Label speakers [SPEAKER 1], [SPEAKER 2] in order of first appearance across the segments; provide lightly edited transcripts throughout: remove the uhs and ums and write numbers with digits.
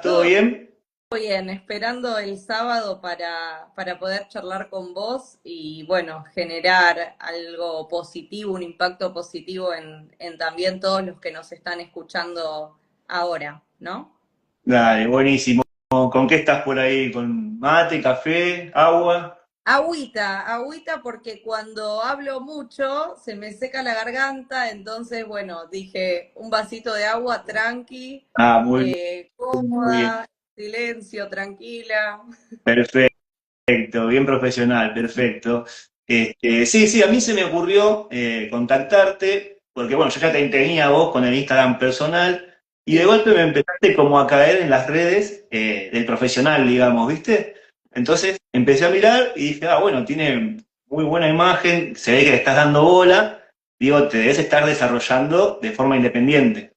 [SPEAKER 1] ¿Todo
[SPEAKER 2] Todo
[SPEAKER 1] bien?
[SPEAKER 2] bien, esperando el sábado para poder charlar con vos y bueno, generar algo positivo, un impacto positivo en también todos los que nos están escuchando ahora, ¿no?
[SPEAKER 1] Dale, buenísimo. ¿Con qué estás por ahí? ¿Con mate, café, agua?
[SPEAKER 2] Agüita, porque cuando hablo mucho se me seca la garganta, entonces bueno, dije un vasito de agua tranqui,
[SPEAKER 1] Ah, muy, muy bien.
[SPEAKER 2] cómoda, silencio, tranquila.
[SPEAKER 1] Perfecto, bien profesional, perfecto. Sí, sí, a mí se me ocurrió contactarte, porque bueno, yo ya te tenía a vos con el Instagram personal, y de
[SPEAKER 2] Sí.
[SPEAKER 1] golpe me empezaste como a caer en las redes del profesional, digamos, ¿viste? Entonces empecé a mirar y dije, ah, bueno, tiene muy buena imagen, se ve que le estás dando bola, digo, te debes estar desarrollando de forma independiente.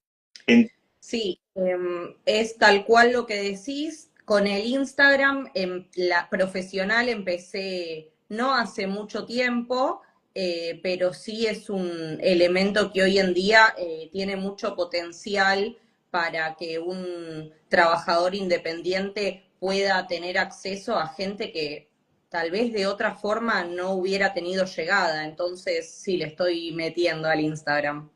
[SPEAKER 2] Sí, es tal cual lo que decís. Con el Instagram, la profesional empecé no hace mucho tiempo, pero sí es un elemento que hoy en día tiene mucho potencial para que un trabajador independiente pueda tener acceso a gente que tal vez de otra forma no hubiera tenido llegada. Entonces, sí, le estoy metiendo al Instagram.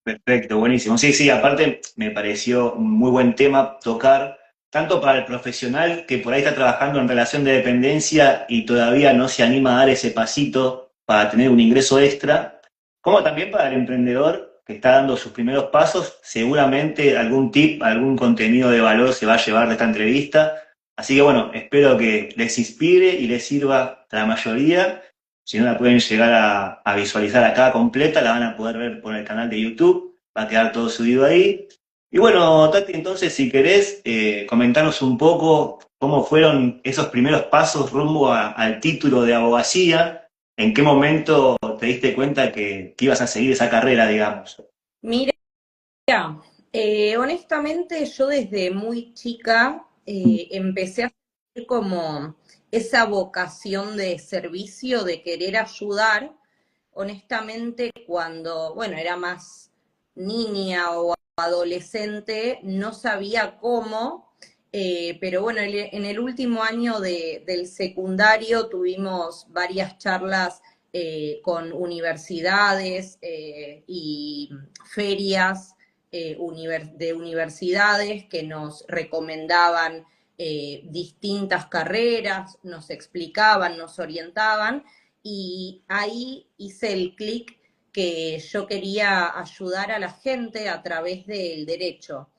[SPEAKER 1] Perfecto, buenísimo. Sí, sí, aparte me pareció un muy buen tema tocar, tanto para el profesional que por ahí está trabajando en relación de dependencia y todavía no se anima a dar ese pasito para tener un ingreso extra, como también para el emprendedor que está dando sus primeros pasos. Seguramente algún tip, algún contenido de valor se va a llevar de esta entrevista. Así que bueno, espero que les inspire y les sirva a la mayoría. Si no la pueden llegar a visualizar acá completa, la van a poder ver por el canal de YouTube, va a quedar todo subido ahí. Y bueno, Tati, entonces si querés comentarnos un poco cómo fueron esos primeros pasos rumbo al título de abogacía, en qué momento te diste cuenta que ibas a seguir esa carrera, digamos.
[SPEAKER 2] Mira, honestamente, yo desde muy chica empecé a sentir como esa vocación de servicio, de querer ayudar. Honestamente, cuando, bueno, era más niña o adolescente, no sabía cómo, pero bueno, en el último año del secundario tuvimos varias charlas con universidades y ferias de universidades que nos recomendaban distintas carreras, nos explicaban, nos orientaban, y ahí hice el clic que yo quería ayudar a la gente a través del derecho.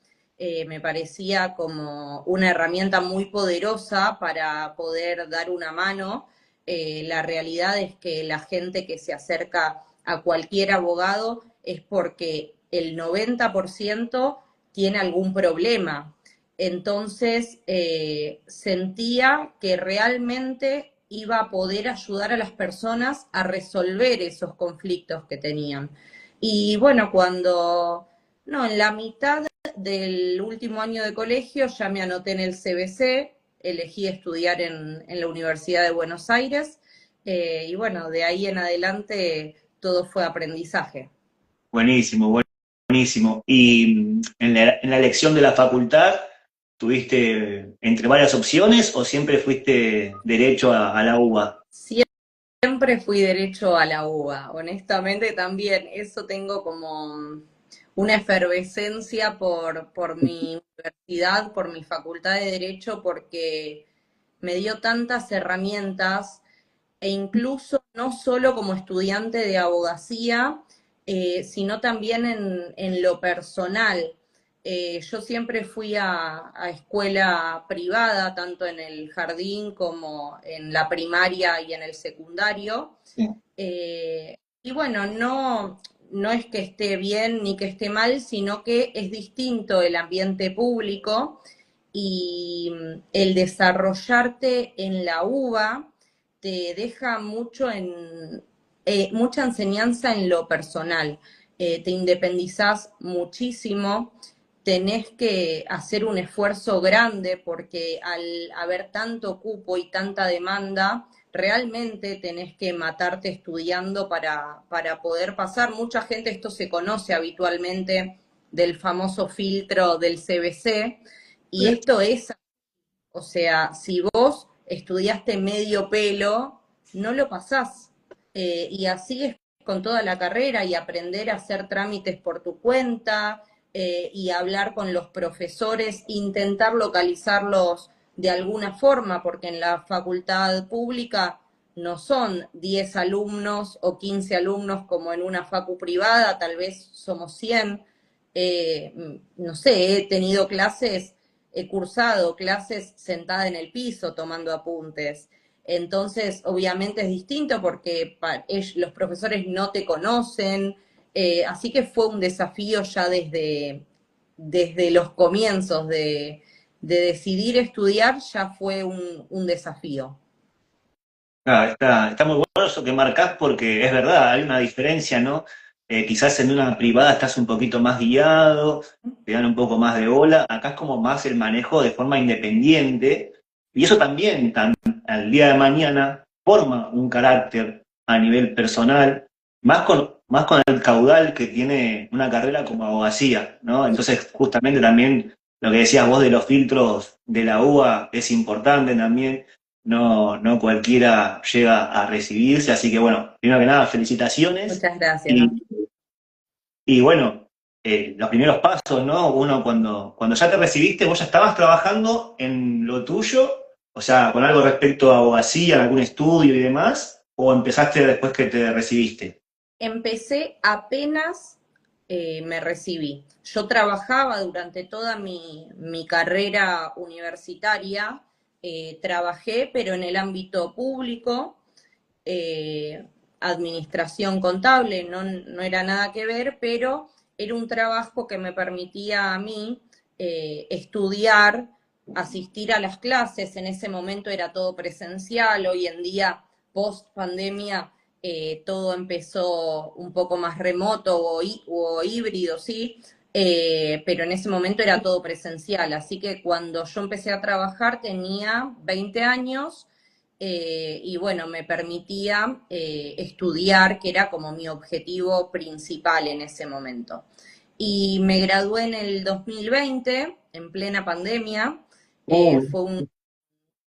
[SPEAKER 2] Me parecía como una herramienta muy poderosa para poder dar una mano. La realidad es que la gente que se acerca a cualquier abogado es porque el 90% tiene algún problema. Entonces sentía que realmente iba a poder ayudar a las personas a resolver esos conflictos que tenían. Y bueno, no, en la mitad del último año de colegio ya me anoté en el CBC, elegí estudiar en la Universidad de Buenos Aires, y bueno, de ahí en adelante todo fue aprendizaje.
[SPEAKER 1] Buenísimo, buenísimo. Y en la elección de la facultad, ¿tuviste entre varias opciones o siempre fuiste derecho a la UBA?
[SPEAKER 2] Siempre fui derecho a la uva, honestamente también, eso tengo como una efervescencia por mi universidad, por mi facultad de derecho, porque me dio tantas herramientas e incluso no solo como estudiante de abogacía, sino también en lo personal. Yo siempre fui a escuela privada, tanto en el jardín como en la primaria y en el secundario. Y bueno, no es que esté bien ni que esté mal, sino que es distinto el ambiente público y el desarrollarte en la UBA te deja mucha enseñanza en lo personal. Te independizás muchísimo, tenés que hacer un esfuerzo grande porque al haber tanto cupo y tanta demanda, realmente tenés que matarte estudiando para poder pasar. Mucha gente, esto se conoce habitualmente del famoso filtro del CBC, Y esto es, o sea, si vos estudiaste medio pelo, no lo pasás. Y así es con toda la carrera y aprender a hacer trámites por tu cuenta y hablar con los profesores, intentar localizarlos de alguna forma, porque en la facultad pública no son 10 alumnos o 15 alumnos como en una facu privada, tal vez somos 100. No sé, he tenido clases, he cursado clases sentada en el piso tomando apuntes. Entonces, obviamente es distinto porque los profesores no te conocen, así que fue un desafío ya desde los comienzos de decidir estudiar, ya fue un desafío.
[SPEAKER 1] Ah, está muy bueno eso que marcás porque es verdad, hay una diferencia, ¿no? Quizás en una privada estás un poquito más guiado, te dan un poco más de bola, acá es como más el manejo de forma independiente, y eso también al día de mañana forma un carácter a nivel personal, más con el caudal que tiene una carrera como abogacía, ¿no? Entonces, justamente también lo que decías vos de los filtros de la UBA es importante también. No cualquiera llega a recibirse, así que bueno, primero que nada, felicitaciones.
[SPEAKER 2] Muchas gracias.
[SPEAKER 1] Y, y bueno, los primeros pasos, ¿no? Uno cuando ya te recibiste, vos ya estabas trabajando en lo tuyo, o sea, con algo respecto a abogacía, en algún estudio y demás, o empezaste después que te recibiste.
[SPEAKER 2] Empecé apenas me recibí. Yo trabajaba durante toda mi carrera universitaria, trabajé, pero en el ámbito público, administración contable, no era nada que ver, pero era un trabajo que me permitía a mí estudiar, asistir a las clases. En ese momento era todo presencial, hoy en día, post pandemia, todo empezó un poco más remoto o híbrido, ¿sí? Pero en ese momento era todo presencial, así que cuando yo empecé a trabajar tenía 20 años y bueno, me permitía estudiar, que era como mi objetivo principal en ese momento. Y me gradué en el 2020, en plena pandemia.
[SPEAKER 1] Uy,
[SPEAKER 2] Fue un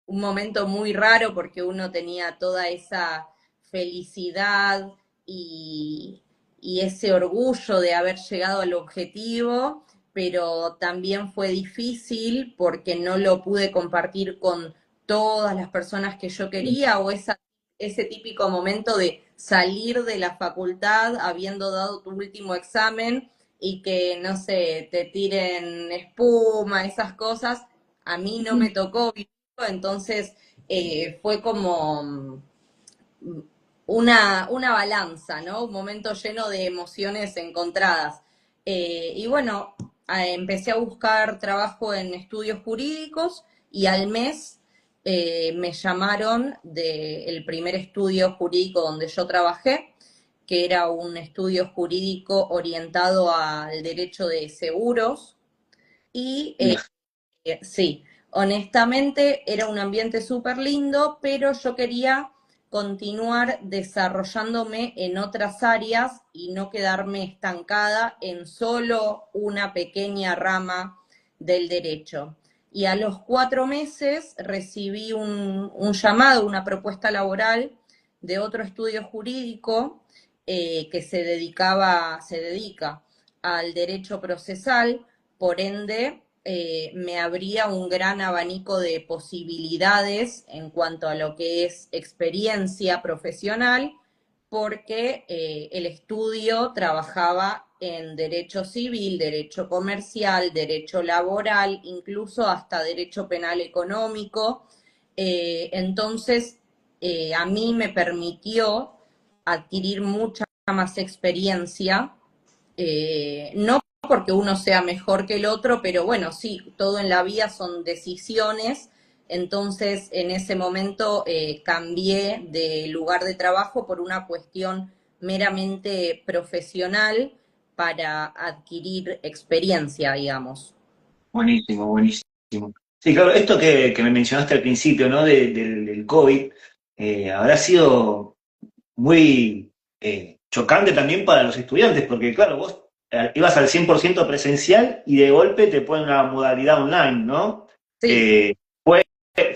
[SPEAKER 2] momento muy raro porque uno tenía toda esa felicidad y, y ese orgullo de haber llegado al objetivo, pero también fue difícil porque no lo pude compartir con todas las personas que yo quería o ese típico momento de salir de la facultad habiendo dado tu último examen y que, no sé, te tiren espuma, esas cosas. A mí no me tocó vivir, entonces fue como una balanza, ¿no? Un momento lleno de emociones encontradas. Y bueno, empecé a buscar trabajo en estudios jurídicos y al mes me llamaron del primer estudio jurídico donde yo trabajé, que era un estudio jurídico orientado al derecho de seguros. Y sí, honestamente era un ambiente súper lindo, pero yo quería continuar desarrollándome en otras áreas y no quedarme estancada en solo una pequeña rama del derecho. Y a los 4 meses recibí un llamado, una propuesta laboral de otro estudio jurídico que se dedica al derecho procesal, por ende me abría un gran abanico de posibilidades en cuanto a lo que es experiencia profesional, porque el estudio trabajaba en derecho civil, derecho comercial, derecho laboral, incluso hasta derecho penal económico. Entonces, a mí me permitió adquirir mucha más experiencia, no porque uno sea mejor que el otro, pero bueno, sí, todo en la vida son decisiones. Entonces, en ese momento cambié de lugar de trabajo por una cuestión meramente profesional para adquirir experiencia, digamos.
[SPEAKER 1] buenísimo, buenísimo. Sí, claro, esto que me mencionaste al principio, ¿no? Del COVID, habrá sido muy chocante también para los estudiantes, porque claro, vos ibas al 100% presencial y de golpe te ponen una modalidad online, ¿no?
[SPEAKER 2] Sí.
[SPEAKER 1] ¿Fue,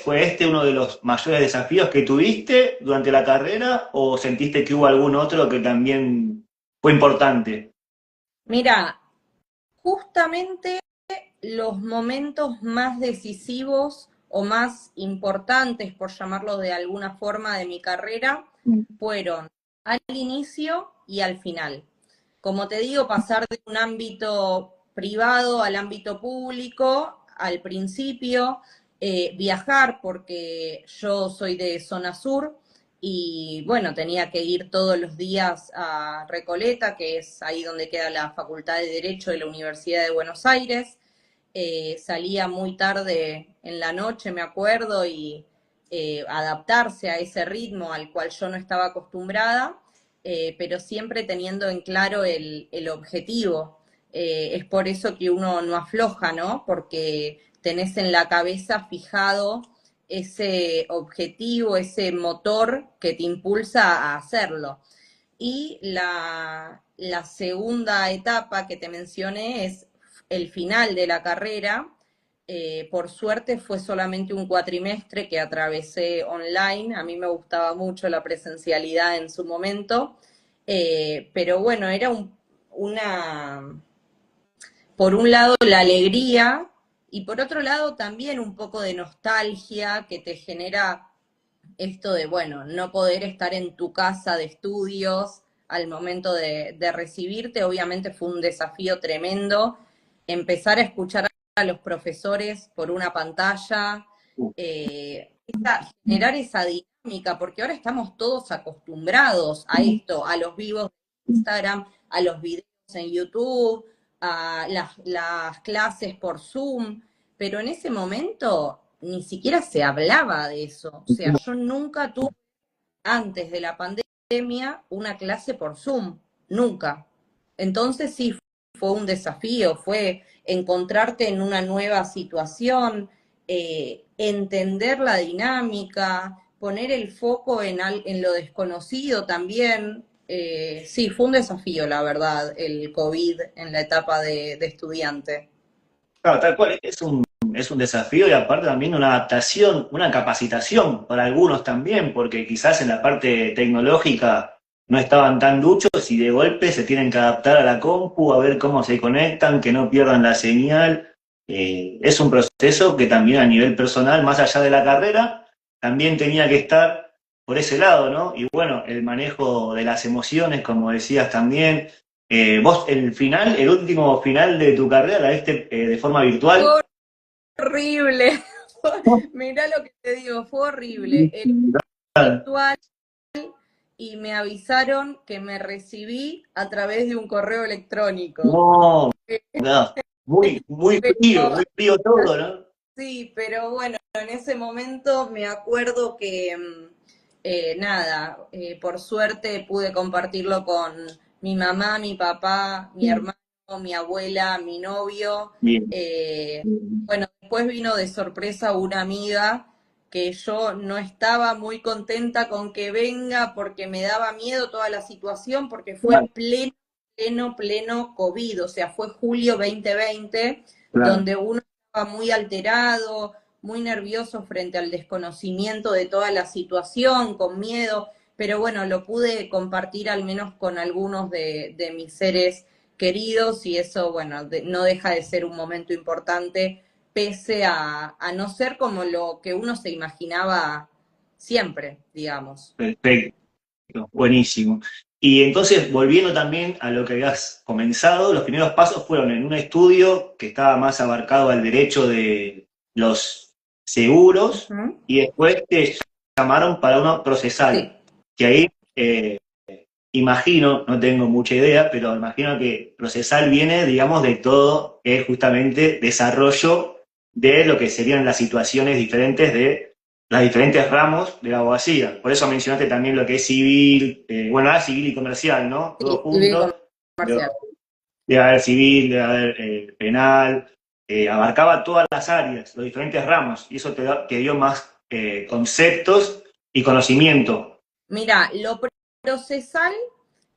[SPEAKER 1] fue este uno de los mayores desafíos que tuviste durante la carrera o sentiste que hubo algún otro que también fue importante?
[SPEAKER 2] Mira, justamente los momentos más decisivos o más importantes, por llamarlo de alguna forma, de mi carrera, fueron al inicio y al final. Como te digo, pasar de un ámbito privado al ámbito público, al principio, viajar, porque yo soy de zona sur, y bueno, tenía que ir todos los días a Recoleta, que es ahí donde queda la Facultad de Derecho de la Universidad de Buenos Aires. Salía muy tarde en la noche, me acuerdo, y adaptarse a ese ritmo al cual yo no estaba acostumbrada, pero siempre teniendo en claro el objetivo. Es por eso que uno no afloja, ¿no? Porque tenés en la cabeza fijado ese objetivo, ese motor que te impulsa a hacerlo. Y la segunda etapa que te mencioné es el final de la carrera. Por suerte fue solamente un cuatrimestre que atravesé online. A mí me gustaba mucho la presencialidad en su momento. Pero bueno, era una, por un lado la alegría y por otro lado también un poco de nostalgia que te genera esto de, bueno, no poder estar en tu casa de estudios al momento de recibirte. Obviamente fue un desafío tremendo empezar a escuchar a los profesores por una pantalla, generar esa dinámica, porque ahora estamos todos acostumbrados a esto, a los vivos de Instagram, a los videos en YouTube, a las clases por Zoom, pero en ese momento ni siquiera se hablaba de eso. O sea, yo nunca tuve antes de la pandemia una clase por Zoom, nunca. Entonces sí, fue un desafío, fue encontrarte en una nueva situación, entender la dinámica, poner el foco en lo desconocido también. Sí, fue un desafío, la verdad, el COVID en la etapa de estudiante.
[SPEAKER 1] Claro, tal cual, es un desafío y aparte también una adaptación, una capacitación para algunos también, porque quizás en la parte tecnológica no estaban tan duchos y de golpe se tienen que adaptar a la compu, a ver cómo se conectan, que no pierdan la señal. Es un proceso que también a nivel personal, más allá de la carrera, también tenía que estar por ese lado, ¿no? Y bueno, el manejo de las emociones, como decías también. Vos, el último final de tu carrera, ¿la viste de forma virtual?
[SPEAKER 2] Fue horrible. Mirá lo que te digo, fue horrible. El virtual, y me avisaron que me recibí a través de un correo electrónico.
[SPEAKER 1] No, no,
[SPEAKER 2] Pero,
[SPEAKER 1] muy frío todo, ¿no?
[SPEAKER 2] sí, pero bueno, en ese momento me acuerdo que, nada, por suerte pude compartirlo con mi mamá, mi papá, mi hermano, mi abuela, mi novio.
[SPEAKER 1] Bien,
[SPEAKER 2] Eh, bueno, después vino de sorpresa una amiga que yo no estaba muy contenta con que venga porque me daba miedo toda la situación, porque fue
[SPEAKER 1] claro,
[SPEAKER 2] pleno COVID, o sea, fue julio 2020,
[SPEAKER 1] claro.
[SPEAKER 2] donde uno estaba muy alterado, muy nervioso frente al desconocimiento de toda la situación, con miedo, pero bueno, lo pude compartir al menos con algunos de mis seres queridos y eso, bueno, no deja de ser un momento importante, pese a no ser como lo que uno se imaginaba siempre, digamos.
[SPEAKER 1] Perfecto, buenísimo. Y entonces, volviendo también a lo que habías comenzado, los primeros pasos fueron en un estudio que estaba más abarcado al derecho de los seguros
[SPEAKER 2] Uh -huh.
[SPEAKER 1] y después te llamaron para uno
[SPEAKER 2] Sí.
[SPEAKER 1] procesal, que ahí imagino, no tengo mucha idea, pero imagino que procesal viene, digamos, de todo, es justamente desarrollo de lo que serían las situaciones diferentes de las diferentes ramos de la abogacía. Por eso mencionaste también lo que es civil, bueno, ahora civil y comercial, ¿no? Todo
[SPEAKER 2] Sí, civil y
[SPEAKER 1] junto.
[SPEAKER 2] comercial.
[SPEAKER 1] Debe haber civil, debe haber penal, abarcaba todas las áreas, los diferentes ramos, y eso te dio más conceptos y conocimiento.
[SPEAKER 2] Mira, lo procesal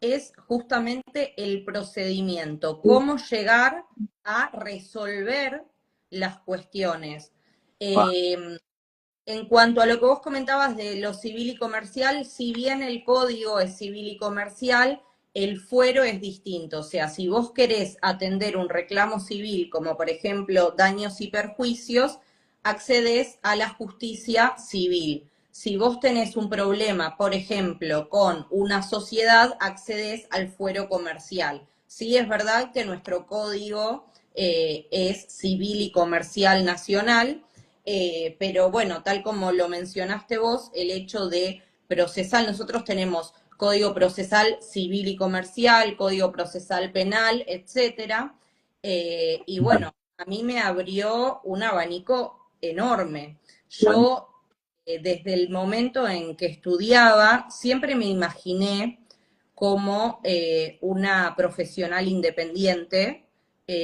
[SPEAKER 2] es justamente el procedimiento, cómo llegar a resolver las cuestiones. En cuanto a lo que vos comentabas de lo civil y comercial, si bien el código es civil y comercial, el fuero es distinto. O sea, si vos querés atender un reclamo civil, como por ejemplo daños y perjuicios, accedes a la justicia civil. Si vos tenés un problema, por ejemplo, con una sociedad, accedes al fuero comercial. Sí es verdad que nuestro código es civil y comercial nacional, pero bueno, tal como lo mencionaste vos, el hecho de procesal, nosotros tenemos código procesal civil y comercial, código procesal penal, etcétera, y bueno, a mí me abrió un abanico enorme. Yo, desde el momento en que estudiaba, siempre me imaginé como una profesional independiente,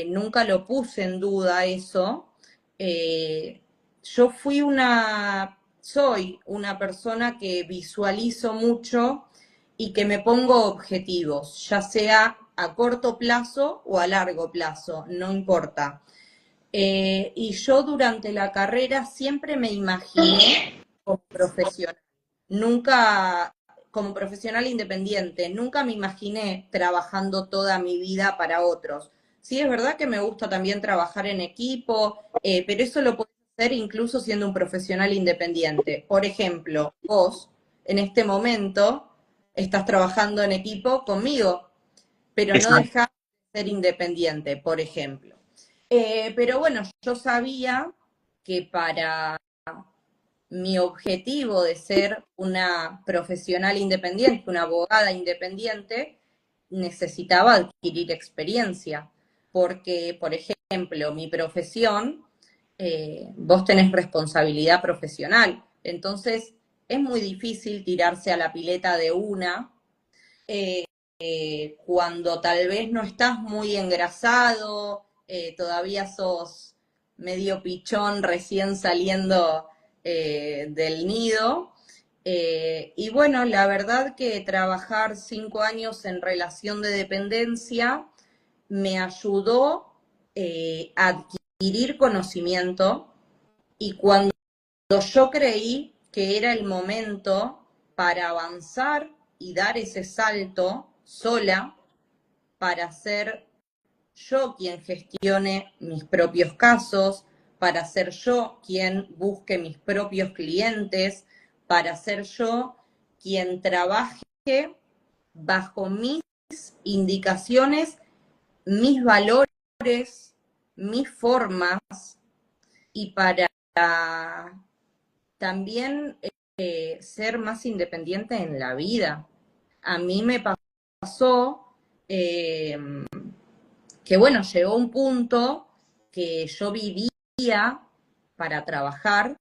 [SPEAKER 2] nunca lo puse en duda eso. Eh, yo soy una persona que visualizo mucho y que me pongo objetivos, ya sea a corto plazo o a largo plazo, no importa. Y yo durante la carrera siempre me imaginé como profesional, nunca como profesional independiente, nunca me imaginé trabajando toda mi vida para otros. Sí, es verdad que me gusta también trabajar en equipo, pero eso lo puedes hacer incluso siendo un profesional independiente. Por ejemplo, vos en este momento estás trabajando en equipo conmigo, pero no
[SPEAKER 1] Exacto.
[SPEAKER 2] dejás de ser independiente, por ejemplo. Pero bueno, yo sabía que para mi objetivo de ser una profesional independiente, una abogada independiente, necesitaba adquirir experiencia, porque, por ejemplo, mi profesión, vos tenés responsabilidad profesional, entonces es muy difícil tirarse a la pileta de una eh, cuando tal vez no estás muy engrasado, todavía sos medio pichón recién saliendo del nido. Y bueno, la verdad que trabajar 5 años en relación de dependencia me ayudó a adquirir conocimiento y cuando yo creí que era el momento para avanzar y dar ese salto sola para ser yo quien gestione mis propios casos, para ser yo quien busque mis propios clientes, para ser yo quien trabaje bajo mis indicaciones, mis valores, mis formas y para también ser más independiente en la vida. A mí me pasó eh, que, bueno, llegó un punto que yo vivía para trabajar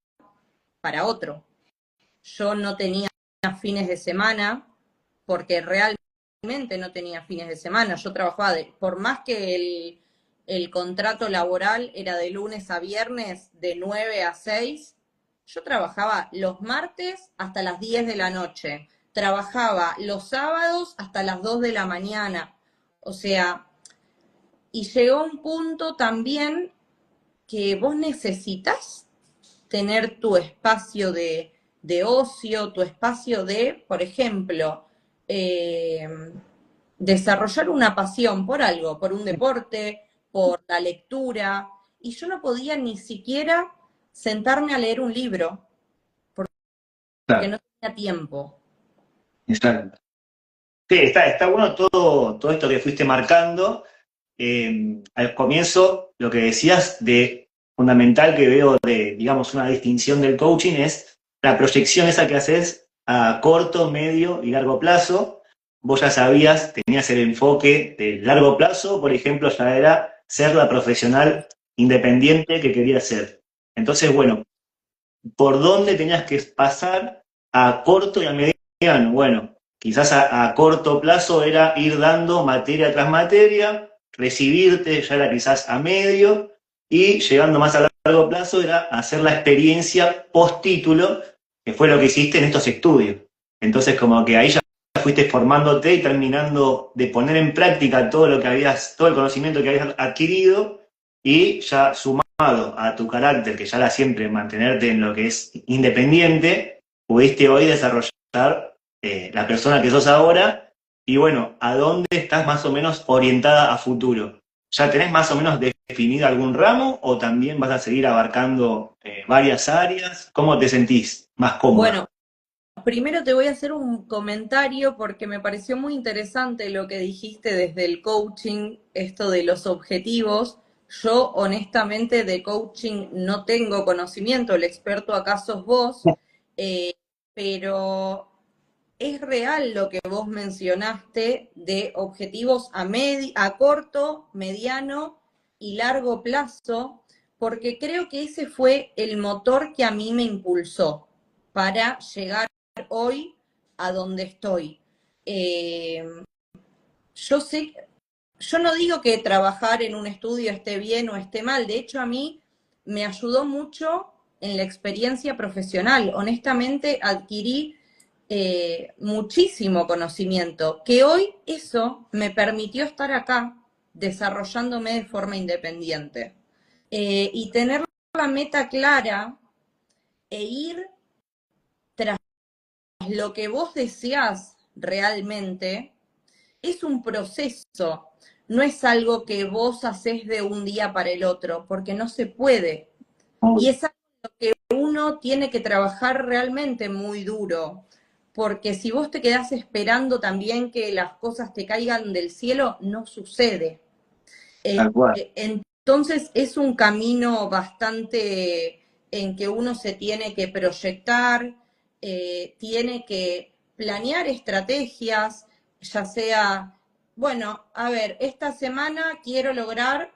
[SPEAKER 2] para otro. Yo no tenía fines de semana porque realmente no tenía fines de semana. Yo trabajaba, por más que el contrato laboral era de lunes a viernes, de 9 a 6, yo trabajaba los martes hasta las 10 de la noche, trabajaba los sábados hasta las 2 de la mañana. O sea, y llegó un punto también que vos necesitas tener tu espacio de ocio, tu espacio de, por ejemplo, eh, desarrollar una pasión por algo, por un deporte, por la lectura, y yo no podía ni siquiera sentarme a leer un libro porque
[SPEAKER 1] Claro,
[SPEAKER 2] no tenía tiempo.
[SPEAKER 1] exacto. Sí, está bueno todo esto que fuiste marcando. Al comienzo, lo que decías de fundamental que veo de, digamos, una distinción del coaching es la proyección esa que haces a corto, medio y largo plazo. Vos ya sabías, tenías el enfoque de largo plazo, por ejemplo, ya era ser la profesional independiente que querías ser. Entonces, bueno, ¿por dónde tenías que pasar a corto y a mediano? Bueno, quizás a corto plazo era ir dando materia tras materia, recibirte ya era quizás a medio, y llegando más a largo plazo era hacer la experiencia post título, que fue lo que hiciste en estos estudios. Entonces como que ahí ya fuiste formándote y terminando de poner en práctica todo lo que todo el conocimiento que habías adquirido, y ya sumado a tu carácter, que ya era siempre mantenerte en lo que es independiente, pudiste hoy desarrollar la persona que sos ahora. Y bueno, ¿a dónde estás más o menos orientada a futuro? ¿Ya tenés más o menos definido algún ramo o también vas a seguir abarcando varias áreas? ¿Cómo te sentís más cómoda?
[SPEAKER 2] Bueno, primero te voy a hacer un comentario porque me pareció muy interesante lo que dijiste desde el coaching, esto de los objetivos. Yo honestamente de coaching no tengo conocimiento, el experto acá sos vos, eh, pero es real lo que vos mencionaste de objetivos a corto, mediano y largo plazo, porque creo que ese fue el motor que a mí me impulsó para llegar hoy a donde estoy. Eh, yo sé, yo no digo que trabajar en un estudio esté bien o esté mal, de hecho a mí me ayudó mucho en la experiencia profesional. Honestamente adquirí muchísimo conocimiento, que hoy eso me permitió estar acá desarrollándome de forma independiente. Y tener la meta clara e ir tras lo que vos deseás realmente es un proceso, no es algo que vos haces de un día para el otro, porque no se puede. Y es algo que uno tiene que trabajar realmente muy duro, porque si vos te quedás esperando también que las cosas te caigan del cielo, no sucede.
[SPEAKER 1] Tal cual.
[SPEAKER 2] Entonces es un camino bastante en que uno se tiene que proyectar, tiene que planear estrategias, ya sea, bueno, a ver, esta semana quiero lograr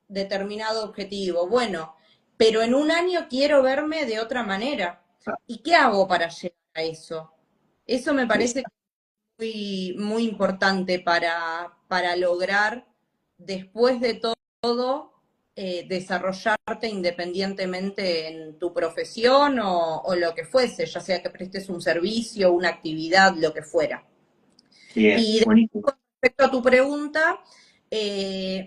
[SPEAKER 2] determinado objetivo, bueno, pero en un año quiero verme de otra manera. ¿Y qué hago para llegar a eso? Eso me parece muy, muy importante para lograr, después de todo, desarrollarte independientemente en tu profesión o lo que fuese, ya sea que prestes un servicio, una actividad, lo que fuera.
[SPEAKER 1] Bien,
[SPEAKER 2] Y
[SPEAKER 1] buenísimo.
[SPEAKER 2] con respecto a tu pregunta,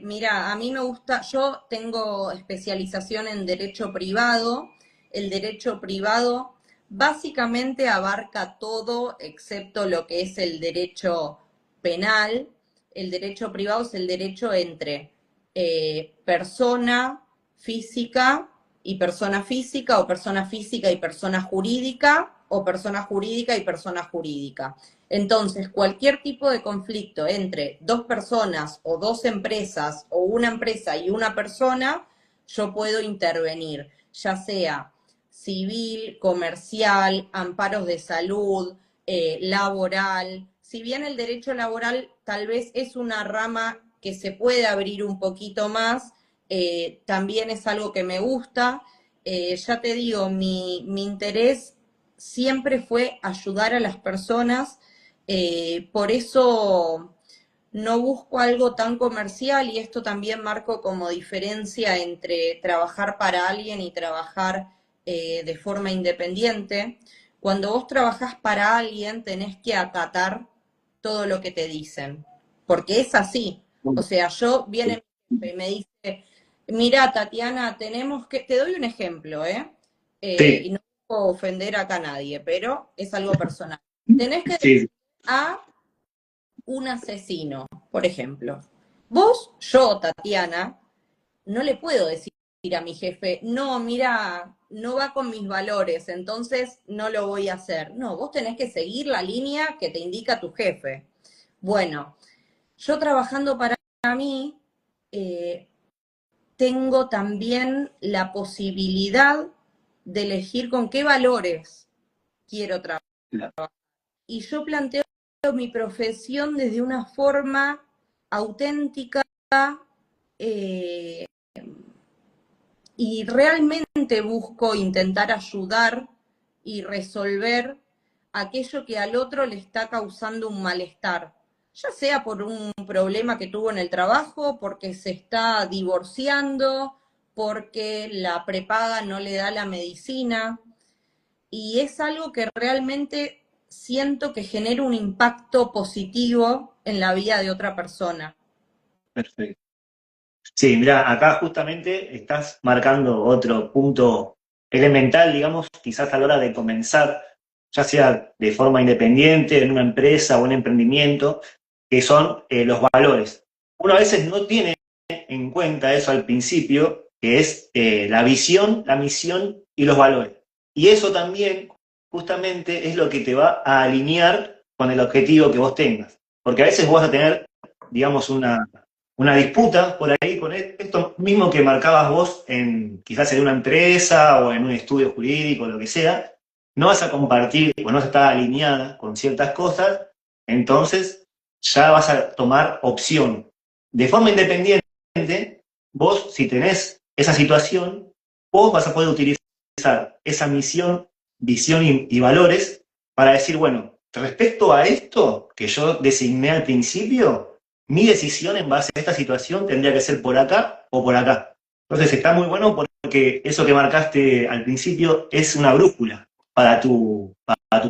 [SPEAKER 2] mira, a mí me gusta, yo tengo especialización en derecho privado. El derecho privado básicamente abarca todo excepto lo que es el derecho penal. El derecho privado es el derecho entre persona física y persona física, o persona física y persona jurídica, o persona jurídica y persona jurídica. Entonces, cualquier tipo de conflicto entre dos personas o dos empresas o una empresa y una persona, yo puedo intervenir, ya sea civil, comercial, amparos de salud, laboral. Si bien el derecho laboral tal vez es una rama que se puede abrir un poquito más, también es algo que me gusta. Ya te digo, mi interés siempre fue ayudar a las personas, por eso no busco algo tan comercial, y esto también marco como diferencia entre trabajar para alguien y trabajar de forma independiente. Cuando vos trabajás para alguien tenés que acatar todo lo que te dicen, porque es así. O sea, yo viene mi jefe y me dice, mira, Tatiana, tenemos que, te doy un ejemplo, y
[SPEAKER 1] Sí,
[SPEAKER 2] no puedo ofender acá a nadie, pero es algo personal. Tenés que
[SPEAKER 1] sí,
[SPEAKER 2] a un asesino, por ejemplo. Vos, yo, Tatiana, no le puedo decir a mi jefe, no, mira, no va con mis valores, entonces no lo voy a hacer. No, vos tenés que seguir la línea que te indica tu jefe. Bueno, yo trabajando para mí, eh, tengo también la posibilidad de elegir con qué valores quiero trabajar.
[SPEAKER 1] sí.
[SPEAKER 2] Y yo planteo mi profesión desde una forma auténtica, eh, y realmente busco intentar ayudar y resolver aquello que al otro le está causando un malestar, ya sea por un problema que tuvo en el trabajo, porque se está divorciando, porque la prepaga no le da la medicina, y es algo que realmente siento que genero un impacto positivo en la vida de otra persona.
[SPEAKER 1] Perfecto. Sí, mira, acá justamente estás marcando otro punto elemental, digamos, quizás a la hora de comenzar, ya sea de forma independiente, en una empresa o un emprendimiento, que son los valores. Uno a veces no tiene en cuenta eso al principio, que es la visión, la misión y los valores. Y eso también, justamente, es lo que te va a alinear con el objetivo que vos tengas. Porque a veces vos vas a tener, digamos, una disputa por ahí con esto mismo que marcabas vos en quizás en una empresa o en un estudio jurídico, o lo que sea, no vas a compartir o no vas a estar alineada con ciertas cosas, entonces ya vas a tomar opción. De forma independiente, vos, si tenés esa situación, vos vas a poder utilizar esa misión, visión y valores para decir, bueno, respecto a esto que yo designé al principio, mi decisión en base a esta situación tendría que ser por acá o por acá. Entonces está muy bueno porque eso que marcaste al principio es una brújula para tu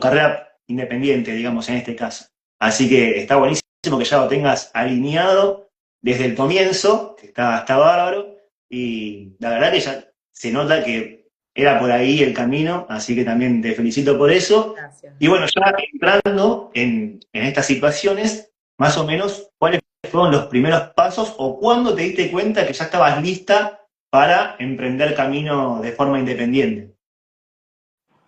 [SPEAKER 1] carrera independiente, digamos, en este caso. Así que está buenísimo que ya lo tengas alineado desde el comienzo, que está bárbaro, y la verdad que ya se nota que era por ahí el camino, así que también te felicito por eso. Y
[SPEAKER 2] Gracias.
[SPEAKER 1] bueno, ya entrando en estas situaciones, más o menos, ¿cuáles fueron los primeros pasos o cuándo te diste cuenta que ya estabas lista para emprender camino de forma independiente?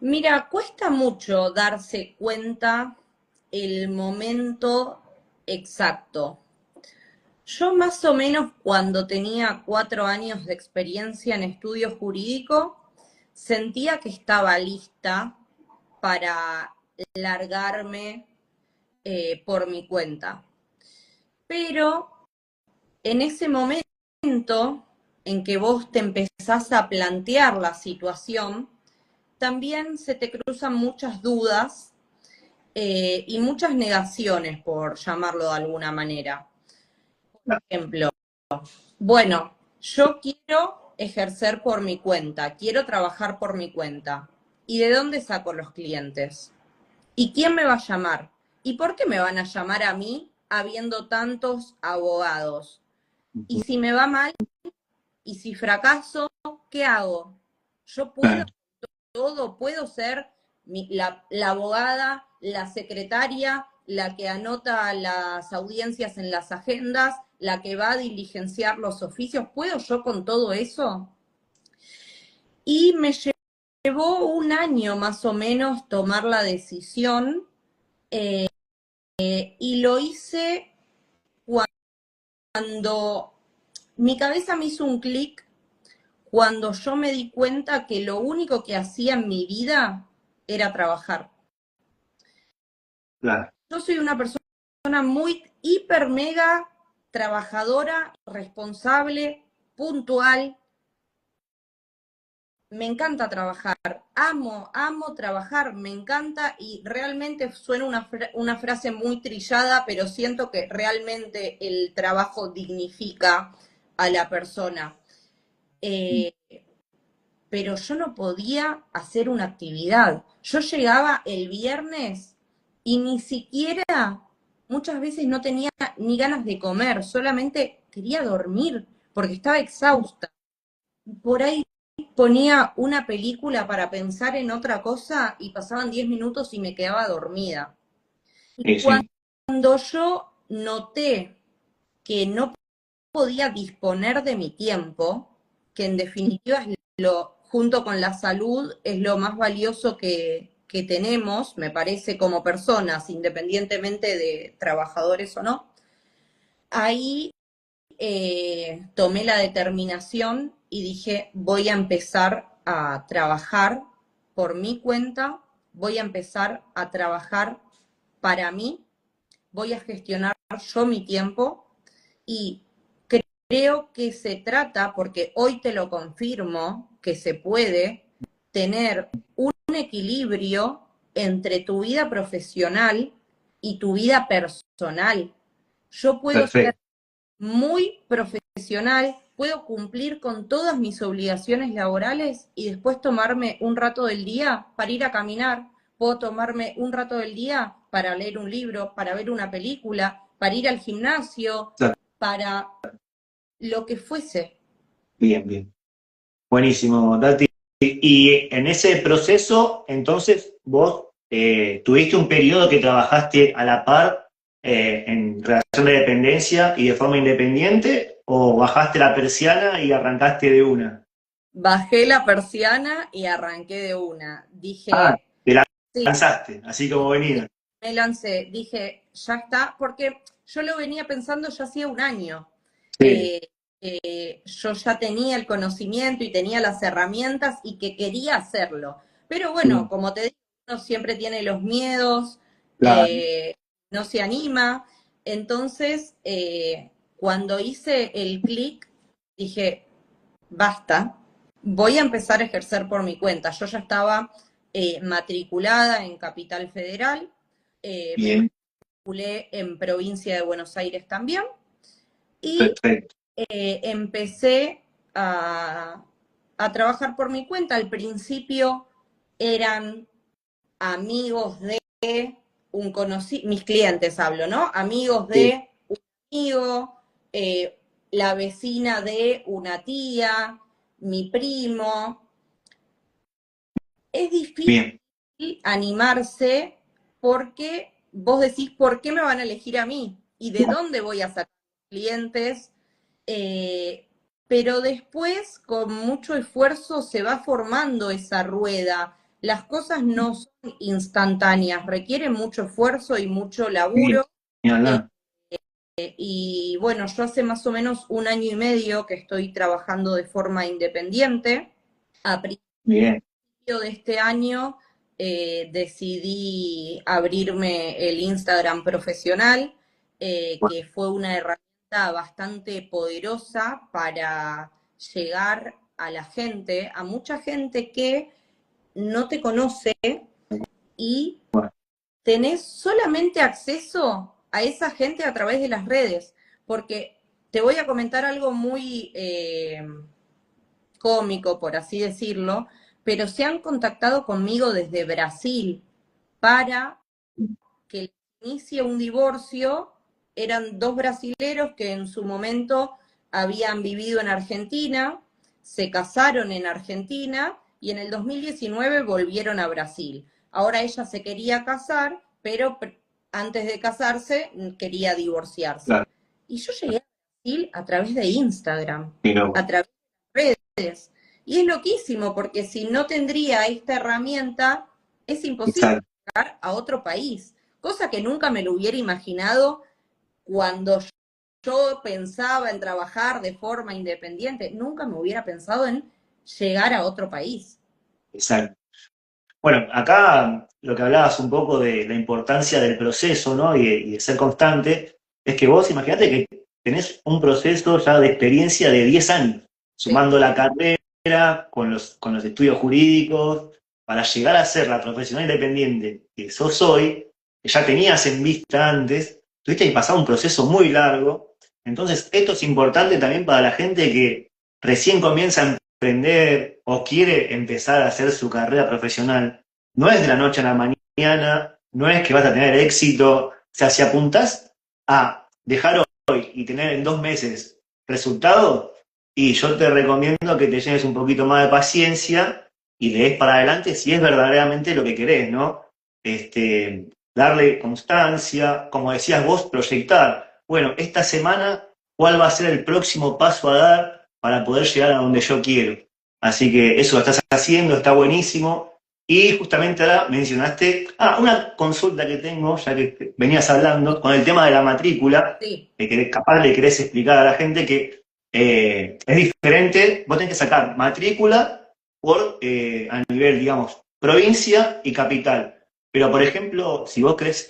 [SPEAKER 2] Mira, cuesta mucho darse cuenta el momento exacto. Yo más o menos cuando tenía 4 años de experiencia en estudio jurídico, sentía que estaba lista para largarme por mi cuenta. Pero en ese momento en que vos te empezás a plantear la situación, también se te cruzan muchas dudas y muchas negaciones, por llamarlo de alguna manera. Por ejemplo, bueno, yo quiero ejercer por mi cuenta, quiero trabajar por mi cuenta. ¿Y de dónde saco los clientes? ¿Y quién me va a llamar? ¿Y por qué me van a llamar a mí habiendo tantos abogados? ¿Y si me va mal? ¿Y si fracaso? ¿Qué hago? Yo puedo todo, puedo ser la abogada, la secretaria, la que anota las audiencias en las agendas, la que va a diligenciar los oficios. ¿Puedo yo con todo eso? Y me llevó un año más o menos tomar la decisión y lo hice cuando mi cabeza me hizo un clic, cuando yo me di cuenta que lo único que hacía en mi vida era trabajar.
[SPEAKER 1] Claro,
[SPEAKER 2] Yo soy una persona muy hiper mega trabajadora, responsable, puntual. Me encanta trabajar, amo trabajar, me encanta y realmente suena una frase muy trillada, pero siento que realmente el trabajo dignifica a la persona. Eh, pero yo no podía hacer una actividad. Yo llegaba el viernes y ni siquiera, muchas veces no tenía ni ganas de comer, solamente quería dormir porque estaba exhausta. Por ahí ponía una película para pensar en otra cosa y pasaban 10 minutos y me quedaba dormida. Y
[SPEAKER 1] sí, sí,
[SPEAKER 2] cuando yo noté que no podía disponer de mi tiempo, que en definitiva es junto con la salud, es lo más valioso que tenemos, me parece, como personas, independientemente de trabajadores o no, ahí tomé la determinación y dije, voy a empezar a trabajar por mi cuenta, voy a empezar a trabajar para mí, voy a gestionar yo mi tiempo y creo que se trata, porque hoy te lo confirmo, que se puede tener un equilibrio entre tu vida profesional y tu vida personal. Yo puedo ser
[SPEAKER 1] perfecto.
[SPEAKER 2] muy profesional, puedo cumplir con todas mis obligaciones laborales y después tomarme un rato del día para ir a caminar, puedo tomarme un rato del día para leer un libro, para ver una película, para ir al gimnasio, para lo que fuese.
[SPEAKER 1] Bien, bien. Buenísimo, Tati. Y en ese proceso, entonces, vos tuviste un periodo que trabajaste a la par en relación de dependencia y de forma independiente, o bajaste la persiana y arrancaste de una.
[SPEAKER 2] Bajé la persiana y arranqué de una.
[SPEAKER 1] Ah,
[SPEAKER 2] Dije,
[SPEAKER 1] te
[SPEAKER 2] sí,
[SPEAKER 1] lanzaste, así como venía.
[SPEAKER 2] me lancé. Dije, ya está, porque yo lo venía pensando ya hacía un año.
[SPEAKER 1] Sí,
[SPEAKER 2] Yo ya tenía el conocimiento y tenía las herramientas y que quería hacerlo. Pero bueno,
[SPEAKER 1] sí,
[SPEAKER 2] como te digo, uno siempre tiene los miedos,
[SPEAKER 1] claro,
[SPEAKER 2] no se anima. Entonces, cuando hice el clic, dije, basta, voy a empezar a ejercer por mi cuenta. Yo ya estaba matriculada en Capital Federal, me
[SPEAKER 1] bien,
[SPEAKER 2] matriculé en Provincia de Buenos Aires también y
[SPEAKER 1] perfecto.
[SPEAKER 2] empecé a trabajar por mi cuenta. Al principio eran amigos de un conocido, mis clientes hablo, ¿no? Amigos
[SPEAKER 1] Sí,
[SPEAKER 2] de un amigo, la vecina de una tía, mi primo. Es difícil
[SPEAKER 1] bien,
[SPEAKER 2] animarse porque vos decís, ¿por qué me van a elegir a mí? ¿Y de dónde voy a sacar clientes? Eh, pero después, con mucho esfuerzo, se va formando esa rueda. Las cosas no son instantáneas, requieren mucho esfuerzo y mucho
[SPEAKER 1] sí,
[SPEAKER 2] laburo.
[SPEAKER 1] ni
[SPEAKER 2] Eh,
[SPEAKER 1] hablar.
[SPEAKER 2] y bueno, yo hace más o menos un año y medio que estoy trabajando de forma independiente. A
[SPEAKER 1] Bien,
[SPEAKER 2] de este año decidí abrirme el Instagram profesional,
[SPEAKER 1] bueno,
[SPEAKER 2] que fue una herramienta bastante poderosa para llegar a la gente, a mucha gente que no te conoce y
[SPEAKER 1] bueno,
[SPEAKER 2] tenés solamente acceso a esa gente a través de las redes, porque te voy a comentar algo muy cómico, por así decirlo, pero se han contactado conmigo desde Brasil para que inicie un divorcio. Eran dos brasileros que en su momento habían vivido en Argentina, se casaron en Argentina y en el 2019 volvieron a Brasil. Ahora ella se quería casar, pero antes de casarse quería divorciarse.
[SPEAKER 1] claro,
[SPEAKER 2] Y yo llegué a Brasil a través de Instagram,
[SPEAKER 1] pero,
[SPEAKER 2] a través de redes. Y es loquísimo, porque si no tendría esta herramienta, es imposible
[SPEAKER 1] exacto.
[SPEAKER 2] llegar a otro país, cosa que nunca me lo hubiera imaginado cuando yo pensaba en trabajar de forma independiente, nunca me hubiera pensado en llegar a otro país.
[SPEAKER 1] Exacto. Bueno, acá lo que hablabas un poco de la importancia del proceso, ¿no? Y de ser constante, es que vos imaginate que tenés un proceso ya de experiencia de 10 años,
[SPEAKER 2] Sí,
[SPEAKER 1] sumando la carrera con los estudios jurídicos, para llegar a ser la profesional independiente que sos hoy, que ya tenías en vista antes, tuviste que pasar un proceso muy largo. Entonces, esto es importante también para la gente que recién comienza a emprender o quiere empezar a hacer su carrera profesional. No es de la noche a la mañana, no es que vas a tener éxito. O sea, si apuntás a dejar hoy y tener en 2 meses resultado, y yo te recomiendo que te llenes un poquito más de paciencia y le des para adelante si es verdaderamente lo que querés, ¿no? Darle constancia, como decías vos, proyectar. Bueno, esta semana, ¿cuál va a ser el próximo paso a dar para poder llegar a donde yo quiero? Así que eso lo estás haciendo, está buenísimo. Y justamente ahora mencionaste, una consulta que tengo, ya que venías hablando, con el tema de la matrícula,
[SPEAKER 2] sí,
[SPEAKER 1] que capaz le querés explicar a la gente que es diferente, vos tenés que sacar matrícula a nivel, digamos, provincia y capital. Pero, por ejemplo, si vos querés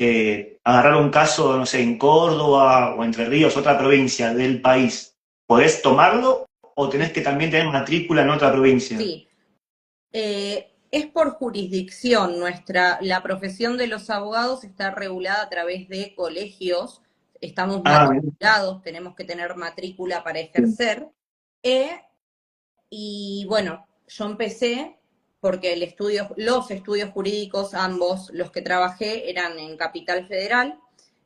[SPEAKER 1] agarrar un caso, no sé, en Córdoba o Entre Ríos, otra provincia del país, ¿podés tomarlo o tenés que también tener matrícula en otra provincia?
[SPEAKER 2] sí. Es por jurisdicción. La profesión de los abogados está regulada a través de colegios, estamos
[SPEAKER 1] Ah,
[SPEAKER 2] matriculados, tenemos que tener matrícula para
[SPEAKER 1] bien,
[SPEAKER 2] ejercer. Eh, y bueno, yo empecé porque los estudios jurídicos, ambos los que trabajé, eran en Capital Federal.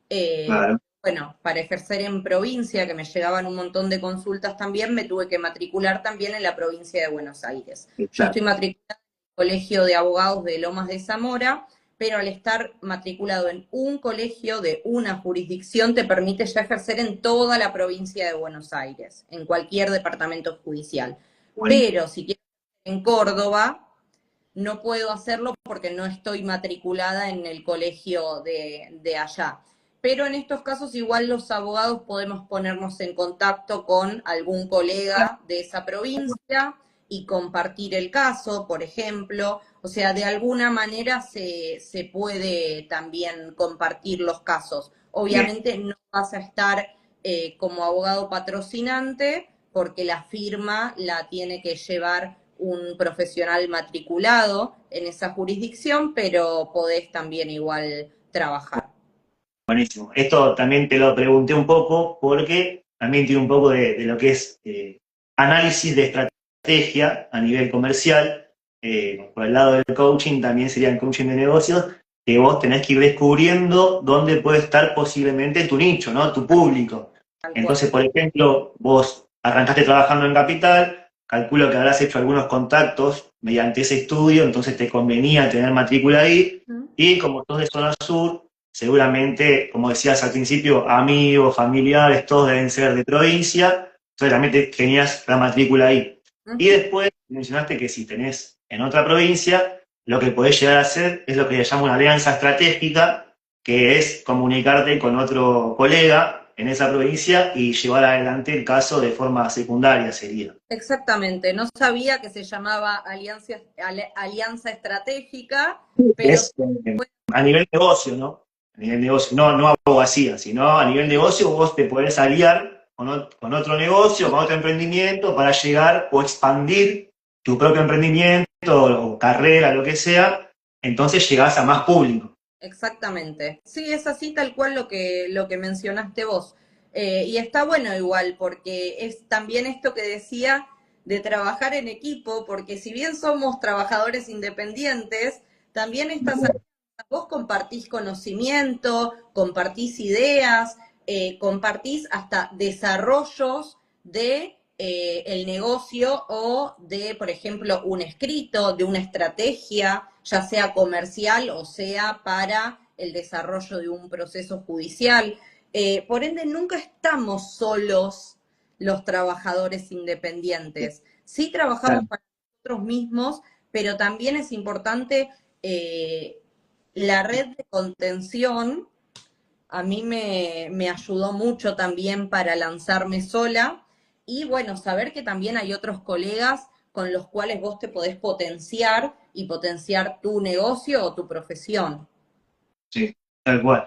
[SPEAKER 2] Eh,
[SPEAKER 1] Claro,
[SPEAKER 2] bueno, para ejercer en provincia, que me llegaban un montón de consultas también, me tuve que matricular también en la provincia de Buenos Aires. Yo estoy
[SPEAKER 1] exacto.
[SPEAKER 2] matriculada en el Colegio de Abogados de Lomas de Zamora, pero al estar matriculado en un colegio de una jurisdicción te permite ya ejercer en toda la provincia de Buenos Aires, en cualquier departamento judicial.
[SPEAKER 1] Buenísimo.
[SPEAKER 2] Pero si quiero en Córdoba, no puedo hacerlo porque no estoy matriculada en el colegio de allá. Pero en estos casos igual los abogados podemos ponernos en contacto con algún colega de esa provincia y compartir el caso, por ejemplo. O sea, de alguna manera se puede también compartir los casos.
[SPEAKER 1] Bien.
[SPEAKER 2] Obviamente no vas a estar como abogado patrocinante porque la firma la tiene que llevar un profesional matriculado en esa jurisdicción, pero podés también igual trabajar.
[SPEAKER 1] Buenísimo. Esto también te lo pregunté un poco porque también tiene un poco de lo que es análisis de estrategia a nivel comercial. Por el lado del coaching también sería el coaching de negocios, que vos tenés que ir descubriendo dónde puede estar posiblemente tu nicho, ¿no? Tu público.
[SPEAKER 2] Tal cual.
[SPEAKER 1] Entonces, por ejemplo, vos arrancaste trabajando en Capital, calculo que habrás hecho algunos contactos mediante ese estudio, entonces te convenía tener matrícula ahí, y como sos de zona sur, seguramente, como decías al principio, amigos, familiares, todos deben ser de provincia, entonces también tenías la matrícula ahí. Y después mencionaste que si tenés en otra provincia, lo que podés llegar a hacer es lo que se llama una alianza estratégica, que es comunicarte con otro colega en esa provincia y llevar adelante el caso de forma secundaria, sería.
[SPEAKER 2] Exactamente, no sabía que se llamaba alianza estratégica, pero
[SPEAKER 1] Es a nivel negocio, ¿no? A nivel negocio, no abogacía, sino a nivel negocio vos te podés aliar con otro negocio, con otro emprendimiento para llegar o expandir tu propio emprendimiento o carrera, lo que sea, entonces llegás a más público.
[SPEAKER 2] exactamente. Sí, es así tal cual lo que mencionaste vos. Y está bueno igual, porque es también esto que decía de trabajar en equipo, porque si bien somos trabajadores independientes, también estas vos compartís conocimiento, compartís ideas, compartís hasta desarrollos de el negocio o de, por ejemplo, un escrito, de una estrategia, ya sea comercial o sea para el desarrollo de un proceso judicial. Por ende, nunca estamos solos los trabajadores independientes. Sí trabajamos
[SPEAKER 1] Claro.
[SPEAKER 2] para nosotros mismos, pero también es importante la red de contención. A mí me ayudó mucho también para lanzarme sola y bueno, saber que también hay otros colegas con los cuales vos te podés potenciar y potenciar tu negocio o tu profesión.
[SPEAKER 1] Sí, tal cual.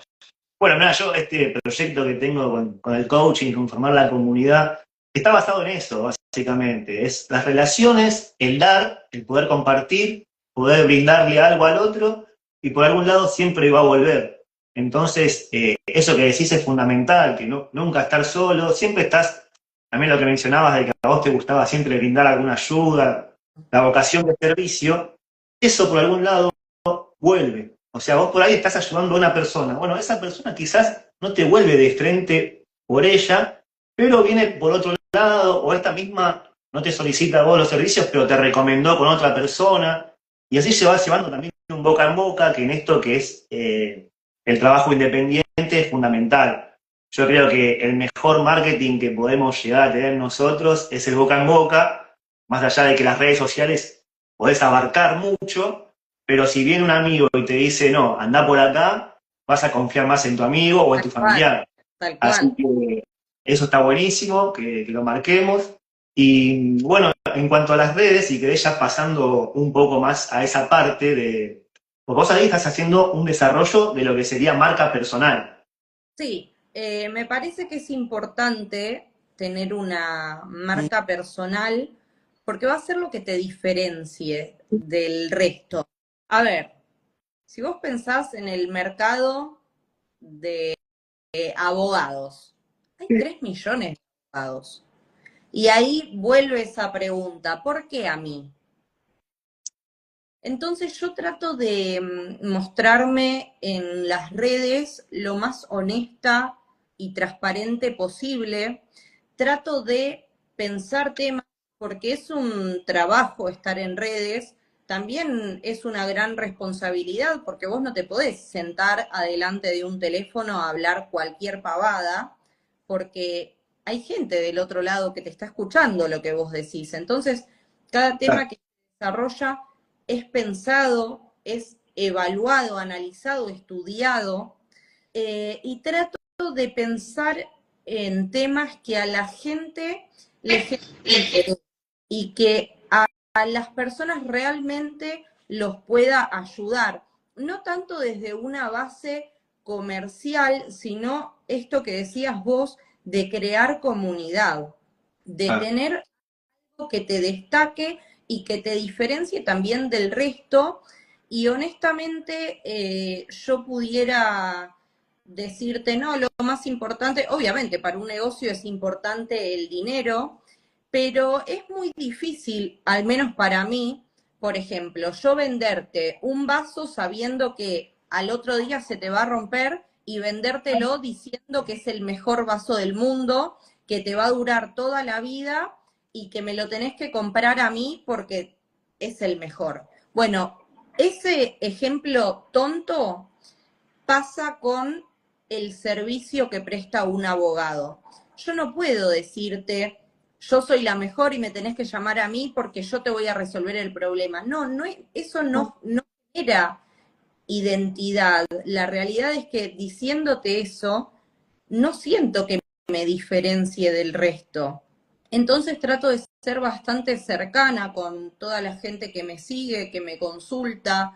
[SPEAKER 1] Bueno, mira, yo este proyecto que tengo con el coaching, con formar la comunidad, está basado en eso, básicamente. Es las relaciones, el dar, el poder compartir, poder brindarle algo al otro y por algún lado siempre va a volver. Entonces, eso que decís es fundamental, que nunca estar solo, siempre estás, también lo que mencionabas de que a vos te gustaba siempre brindar alguna ayuda, la vocación de servicio, eso por algún lado vuelve. O sea, vos por ahí estás ayudando a una persona. Bueno, esa persona quizás no te vuelve de frente por ella, pero viene por otro lado, o esta misma no te solicita a vos los servicios, pero te recomendó con otra persona. Y así se va llevando también un boca en boca, que en esto que es el trabajo independiente es fundamental. Yo creo que el mejor marketing que podemos llegar a tener nosotros es el boca en boca, más allá de que las redes sociales podés abarcar mucho, pero si viene un amigo y te dice, no, anda por acá, vas a confiar más en tu amigo o en
[SPEAKER 2] Tal
[SPEAKER 1] tu
[SPEAKER 2] cual,
[SPEAKER 1] familiar.
[SPEAKER 2] tal
[SPEAKER 1] Así
[SPEAKER 2] cual.
[SPEAKER 1] que eso está buenísimo, que lo marquemos. Y bueno, en cuanto a las redes, y quedé ya pasando un poco más a esa parte de... Porque vos ahí estás haciendo un desarrollo de lo que sería marca personal.
[SPEAKER 2] Sí, me parece que es importante tener una marca personal porque va a ser lo que te diferencie del resto. A ver, si vos pensás en el mercado de abogados, hay 3 millones de abogados. Y ahí vuelve esa pregunta, ¿por qué a mí? Entonces yo trato de mostrarme en las redes lo más honesta y transparente posible. Trato de pensar temas, porque es un trabajo estar en redes, también es una gran responsabilidad, porque vos no te podés sentar adelante de un teléfono a hablar cualquier pavada, porque hay gente del otro lado que te está escuchando lo que vos decís. Entonces, cada tema que se desarrolla es pensado, es evaluado, analizado, estudiado, y trato de pensar en temas que a la gente le generen interés y que a las personas realmente los pueda ayudar. No tanto desde una base comercial, sino esto que decías vos, de crear comunidad, de tener algo que te destaque y que te diferencie también del resto. Y honestamente, yo pudiera decirte, no, lo más importante, obviamente para un negocio es importante el dinero, pero es muy difícil, al menos para mí, por ejemplo, yo venderte un vaso sabiendo que al otro día se te va a romper y vendértelo diciendo que es el mejor vaso del mundo, que te va a durar toda la vida y que me lo tenés que comprar a mí porque es el mejor. Bueno, ese ejemplo tonto pasa con el servicio que presta un abogado. Yo no puedo decirte, yo soy la mejor y me tenés que llamar a mí porque yo te voy a resolver el problema. No, eso no genera identidad. La realidad es que diciéndote eso, no siento que me diferencie del resto. Entonces trato de ser bastante cercana con toda la gente que me sigue, que me consulta,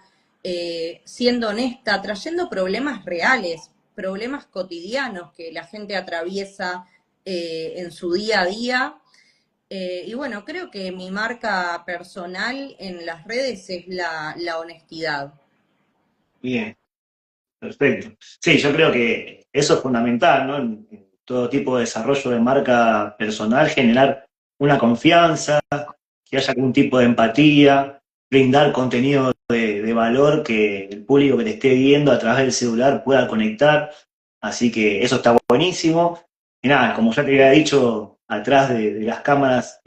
[SPEAKER 2] siendo honesta, trayendo problemas reales, problemas cotidianos que la gente atraviesa en su día a día. Y bueno, creo que mi marca personal en las redes es la honestidad.
[SPEAKER 1] Bien, perfecto. Sí, yo creo que eso es fundamental, ¿no? En todo tipo de desarrollo de marca personal, generar una confianza, que haya algún tipo de empatía, brindar contenido de valor que el público que te esté viendo a través del celular pueda conectar. Así que eso está buenísimo. Y nada, como ya te había dicho, atrás de las cámaras,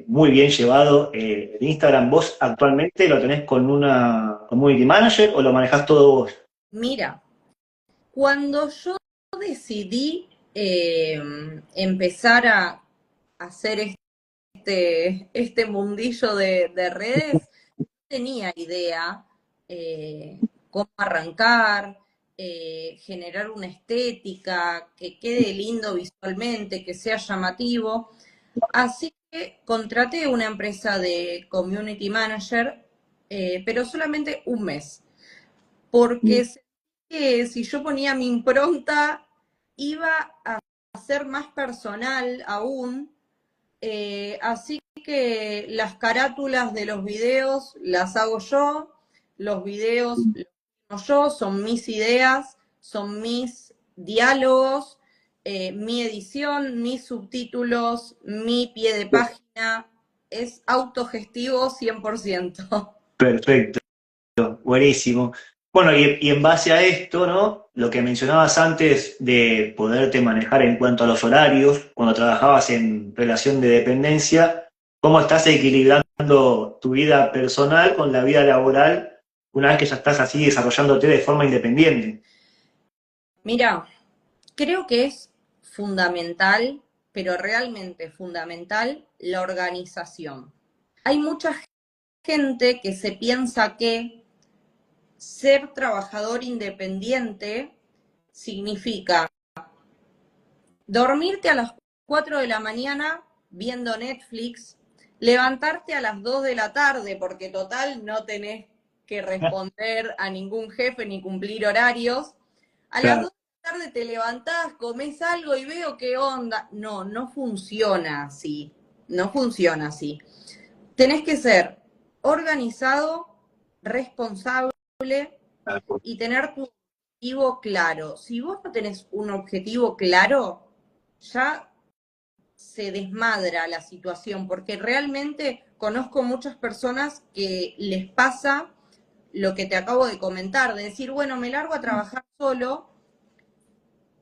[SPEAKER 1] muy bien llevado. El Instagram, ¿vos actualmente lo tenés con una community manager o lo manejás todo vos?
[SPEAKER 2] Mira, cuando yo decidí empezar a hacer este mundillo de redes, tenía idea cómo arrancar, generar una estética, que quede lindo visualmente, que sea llamativo. Así que contraté una empresa de community manager, pero solamente un mes, porque sentí que si yo ponía mi impronta iba a ser más personal aún, así que las carátulas de los videos las hago yo, los videos los hago yo, son mis ideas, son mis diálogos, mi edición, mis subtítulos, mi pie de página, es autogestivo 100%.
[SPEAKER 1] Perfecto. Buenísimo. Bueno, y en base a esto, ¿no? Lo que mencionabas antes de poderte manejar en cuanto a los horarios, cuando trabajabas en relación de dependencia, ¿cómo estás equilibrando tu vida personal con la vida laboral una vez que ya estás así desarrollándote de forma independiente?
[SPEAKER 2] Mira, creo que es fundamental, pero realmente fundamental, la organización. Hay mucha gente que se piensa que ser trabajador independiente significa dormirte a las 4 de la mañana viendo Netflix, levantarte a las 2 de la tarde, porque total no tenés que responder a ningún jefe ni cumplir horarios. A las
[SPEAKER 1] Claro,
[SPEAKER 2] 2 de la tarde te levantás, comés algo y veo qué onda. No, no funciona así. No funciona así. Tenés que ser organizado, responsable y tener tu objetivo claro. Si vos no tenés un objetivo claro, ya se desmadra la situación, porque realmente conozco muchas personas que les pasa lo que te acabo de comentar, de decir, bueno, me largo a trabajar solo,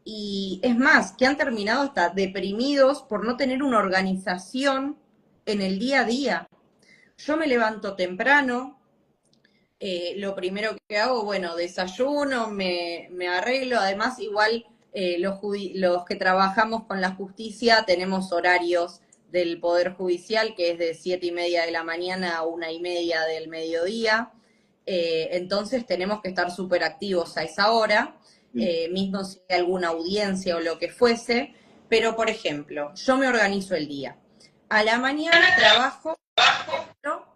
[SPEAKER 2] y es más, que han terminado hasta deprimidos por no tener una organización en el día a día. Yo me levanto temprano, lo primero que hago, bueno, desayuno, me arreglo, además igual los que trabajamos con la justicia tenemos horarios del Poder Judicial, que es de 7:30 de la mañana a 1:30 del mediodía, entonces tenemos que estar súper activos a esa hora, mismo si hay alguna audiencia o lo que fuese, pero por ejemplo, yo me organizo el día. A la mañana trabajo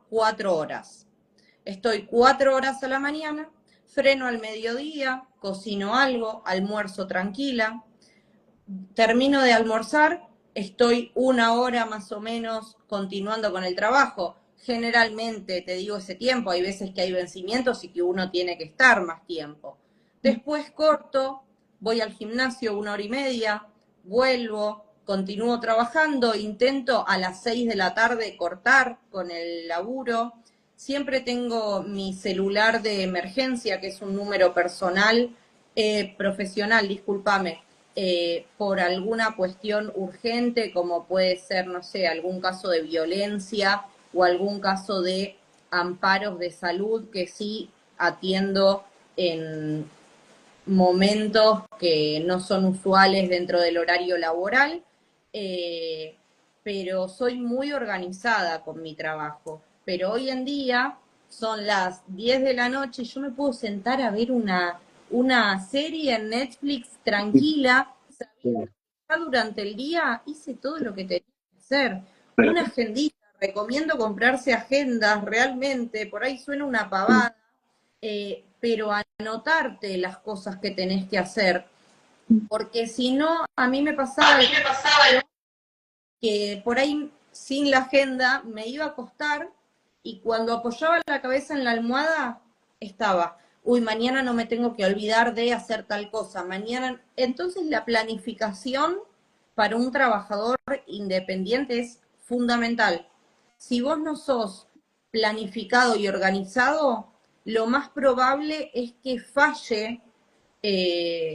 [SPEAKER 2] 4 horas. Estoy 4 horas a la mañana, freno al mediodía, cocino algo, almuerzo tranquila, termino de almorzar, estoy 1 hora más o menos continuando con el trabajo. Generalmente, te digo ese tiempo, hay veces que hay vencimientos y que uno tiene que estar más tiempo. Después corto, voy al gimnasio 1 hora y media, vuelvo, continúo trabajando, intento a las 6 de la tarde cortar con el laburo. Siempre tengo mi celular de emergencia, que es un número personal, profesional, discúlpame, por alguna cuestión urgente, como puede ser, no sé, algún caso de violencia o algún caso de amparos de salud, que sí atiendo en momentos que no son usuales dentro del horario laboral, pero soy muy organizada con mi trabajo. Pero hoy en día son las 10 de la noche y yo me puedo sentar a ver una serie en Netflix tranquila, sabiendo que ya durante el día hice todo lo que tenía que hacer. Una agendita, recomiendo comprarse agendas realmente, por ahí suena una pavada, pero anotarte las cosas que tenés que hacer, porque si no, a mí me pasaba que por ahí sin la agenda me iba a acostar y cuando apoyaba la cabeza en la almohada estaba, uy, mañana no me tengo que olvidar de hacer tal cosa, mañana. Entonces la planificación para un trabajador independiente es fundamental. Si vos no sos planificado y organizado, lo más probable es que falle eh,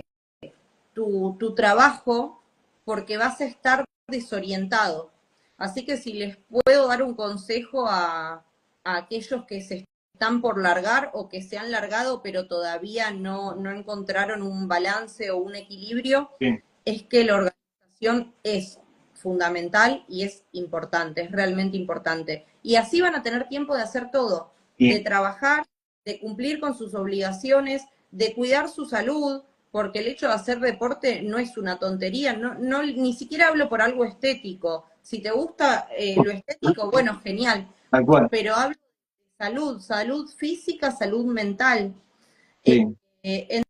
[SPEAKER 2] tu trabajo porque vas a estar desorientado. Así que si les puedo dar un consejo a aquellos que se están por largar o que se han largado pero todavía no encontraron un balance o un equilibrio,
[SPEAKER 1] Bien.
[SPEAKER 2] es que la organización es fundamental y es importante, es realmente importante. Y así van a tener tiempo de hacer todo, de
[SPEAKER 1] Bien.
[SPEAKER 2] trabajar, de cumplir con sus obligaciones, de cuidar su salud, porque el hecho de hacer deporte no es una tontería, ni siquiera hablo por algo estético. Si te gusta lo estético, bueno, genial,
[SPEAKER 1] Tal cual.
[SPEAKER 2] pero hablo de salud, salud física, salud mental.
[SPEAKER 1] Sí.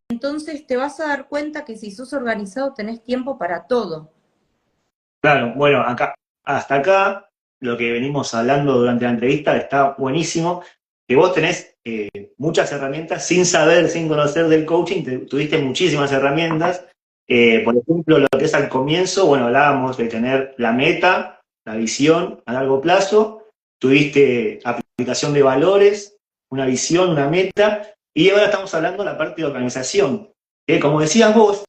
[SPEAKER 2] Entonces te vas a dar cuenta que si sos organizado tenés tiempo para todo.
[SPEAKER 1] Claro, bueno, hasta acá, lo que venimos hablando durante la entrevista está buenísimo, que vos tenés muchas herramientas sin saber, sin conocer del coaching, tuviste muchísimas herramientas. Por ejemplo, lo que es al comienzo, bueno, hablábamos de tener la meta, la visión a largo plazo, tuviste aplicación de valores, una visión, una meta, y ahora estamos hablando de la parte de organización, que como decías vos,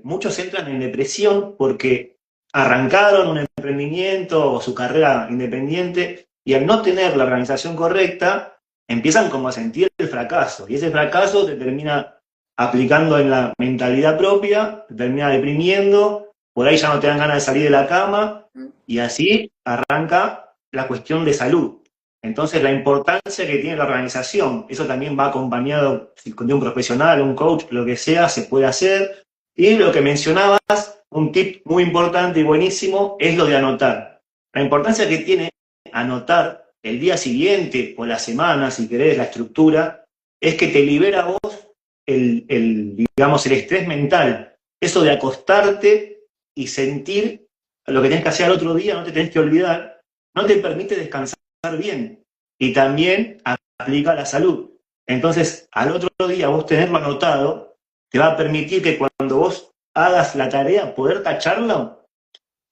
[SPEAKER 1] muchos entran en depresión porque arrancaron un emprendimiento o su carrera independiente y al no tener la organización correcta, empiezan como a sentir el fracaso. Y ese fracaso te termina aplicando en la mentalidad propia, te termina deprimiendo, por ahí ya no te dan ganas de salir de la cama y así arranca la cuestión de salud. Entonces la importancia que tiene la organización, eso también va acompañado de un profesional, un coach, lo que sea, se puede hacer. Y lo que mencionabas, un tip muy importante y buenísimo es lo de anotar. La importancia que tiene anotar el día siguiente o la semana, si querés, la estructura, es que te libera a vos digamos, el estrés mental. Eso de acostarte y sentir lo que tenés que hacer al otro día, no te tenés que olvidar, no te permite descansar bien. Y también aplica a la salud. Entonces, al otro día vos tenerlo anotado, te va a permitir que cuando vos hagas la tarea, poder tacharlo,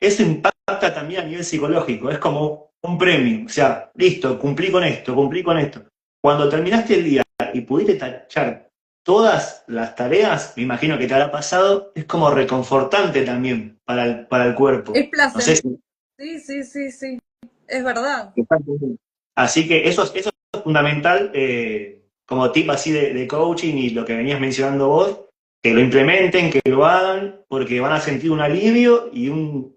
[SPEAKER 1] eso impacta también a nivel psicológico, es como un premio, o sea, listo, cumplí con esto, cumplí con esto. Cuando terminaste el día y pudiste tachar todas las tareas, me imagino que te habrá pasado, es como reconfortante también para el cuerpo.
[SPEAKER 2] Es
[SPEAKER 1] No sé
[SPEAKER 2] placentero.
[SPEAKER 1] si...
[SPEAKER 2] Sí, sí, sí, sí. Es verdad.
[SPEAKER 1] Así que eso es fundamental como tip así de coaching y lo que venías mencionando vos, que lo implementen, que lo hagan, porque van a sentir un alivio y